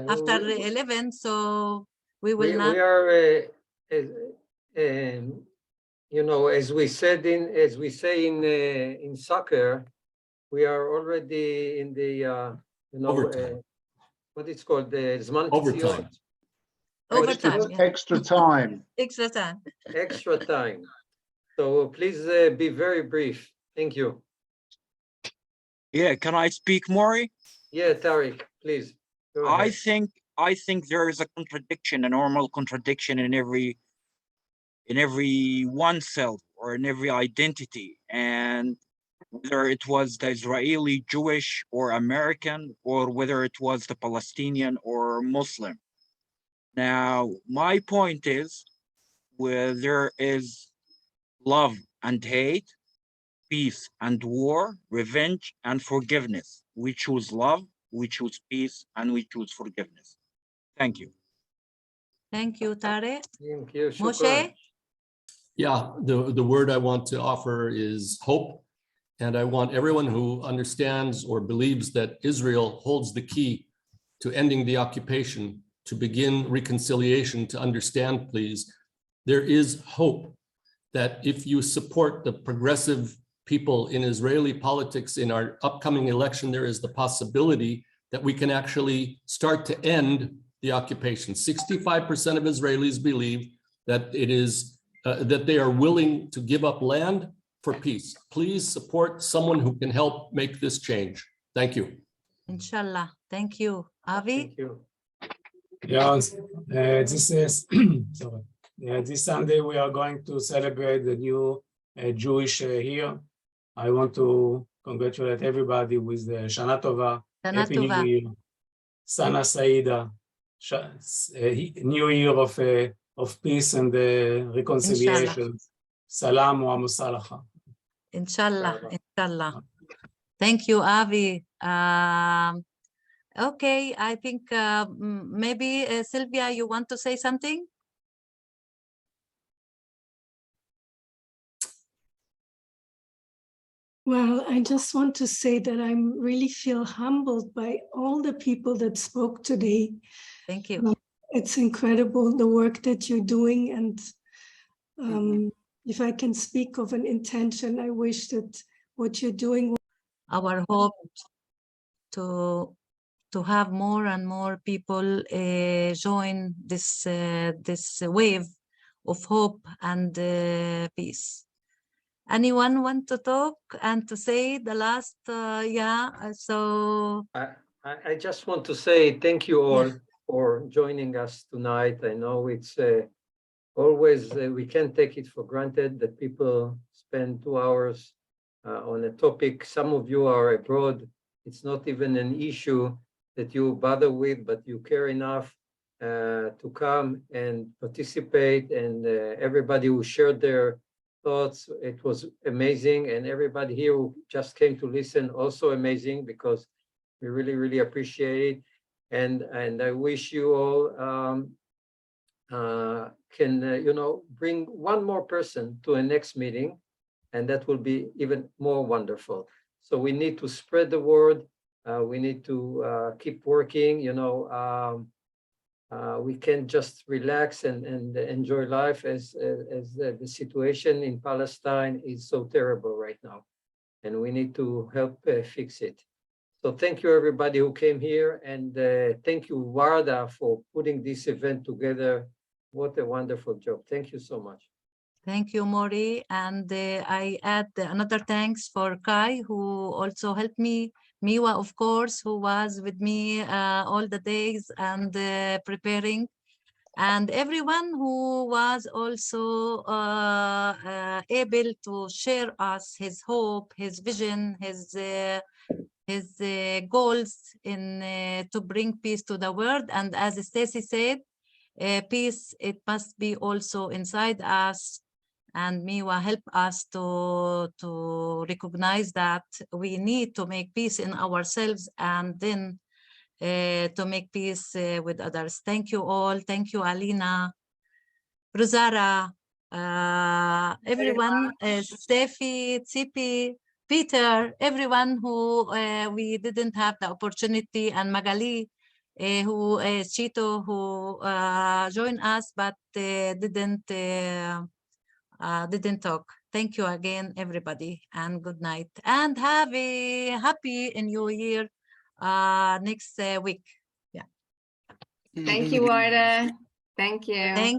[SPEAKER 1] after 11, so we will not.
[SPEAKER 7] We are, you know, as we say in soccer, we are already in the you know what it's called, the Zman
[SPEAKER 5] Overtime.
[SPEAKER 1] Overtime.
[SPEAKER 8] Extra time.
[SPEAKER 1] Extra time.
[SPEAKER 7] Extra time. So please be very brief. Thank you.
[SPEAKER 6] Yeah, can I speak, Maury?
[SPEAKER 7] Yeah, Tariq, please. Go
[SPEAKER 6] I
[SPEAKER 7] ahead.
[SPEAKER 6] think there is a contradiction, a normal contradiction in every oneself or in every identity, and whether it was the Israeli, Jewish, or American, or whether it was the Palestinian or Muslim. Now, my point is, where there is love and hate, peace and war, revenge and forgiveness, we choose love, we choose peace, and we choose forgiveness. Thank you.
[SPEAKER 1] Thank you, Tarek.
[SPEAKER 7] Thank you.
[SPEAKER 1] Moshe?
[SPEAKER 5] Yeah, the word I want to offer is hope. And I want everyone who understands or believes that Israel holds the key to ending the occupation, to begin reconciliation, to understand, please, there is hope that if you support the progressive people in Israeli politics in our upcoming election, there is the possibility that we can actually start to end the occupation. 65% of Israelis believe that it is that they are willing to give up land for peace. Please support someone who can help make this change. Thank you.
[SPEAKER 1] Inshallah. Thank you. Avi?
[SPEAKER 7] Thank you.
[SPEAKER 10] Yes, this is sorry. This Sunday we are going to celebrate the new Jewish year. I want to congratulate everybody with the Shana Tova,
[SPEAKER 1] Shana
[SPEAKER 10] Happy
[SPEAKER 1] Tova.
[SPEAKER 10] New Year, Sana Saida, New Year of peace and reconciliation. Salam wa musalaha.
[SPEAKER 1] Inshallah. Inshallah. Thank you, Avi. Okay, I think maybe Sylvia, you want to say something?
[SPEAKER 19] Well, I just want to say that I really feel humbled by all the people that spoke today.
[SPEAKER 1] Thank you.
[SPEAKER 19] It's incredible the work that you're doing. And if I can speak of an intention, I wish that what you're doing.
[SPEAKER 1] Our hope to have more and more people join this this wave of hope and peace. Anyone want to talk and to say the last? So
[SPEAKER 7] I just want to say thank you all for joining us tonight. I know it's always, we can't take it for granted that people spend 2 hours on a topic. Some of you are abroad. It's not even an issue that you bother with, but you care enough to come and participate, and everybody who shared their thoughts, it was amazing. And everybody here who just came to listen, also amazing, because we really, really appreciate it. And I wish you all can, you know, bring one more person to a next meeting, and that will be even more wonderful. So we need to spread the word. We need to keep working, you know. We can't just relax and enjoy life as the situation in Palestine is so terrible right now, and we need to help fix it. So thank you everybody who came here, and thank you Warda for putting this event together. What a wonderful job. Thank you so much.
[SPEAKER 1] thank you, Mori. And I add another thanks for Kai, who also helped me. Miwa, of course, who was with me all the days and preparing. And everyone who was also able to share us his hope, his vision, his goals in to bring peace to the world. And as Stacy said, peace, it must be also inside us. And Miwa help us to recognize that we need to make peace in ourselves, and then to make peace with others. Thank you all. Thank you, Alina, Rosara, everyone, Steffi, Tsipi, Peter, everyone who we didn't have the opportunity, and Magali, who Chito, who joined us but didn't talk. Thank you again, everybody, and good night. And have a happy New Year next week. Yeah.
[SPEAKER 15] Thank you, Warda. Thank you.
[SPEAKER 1] Thank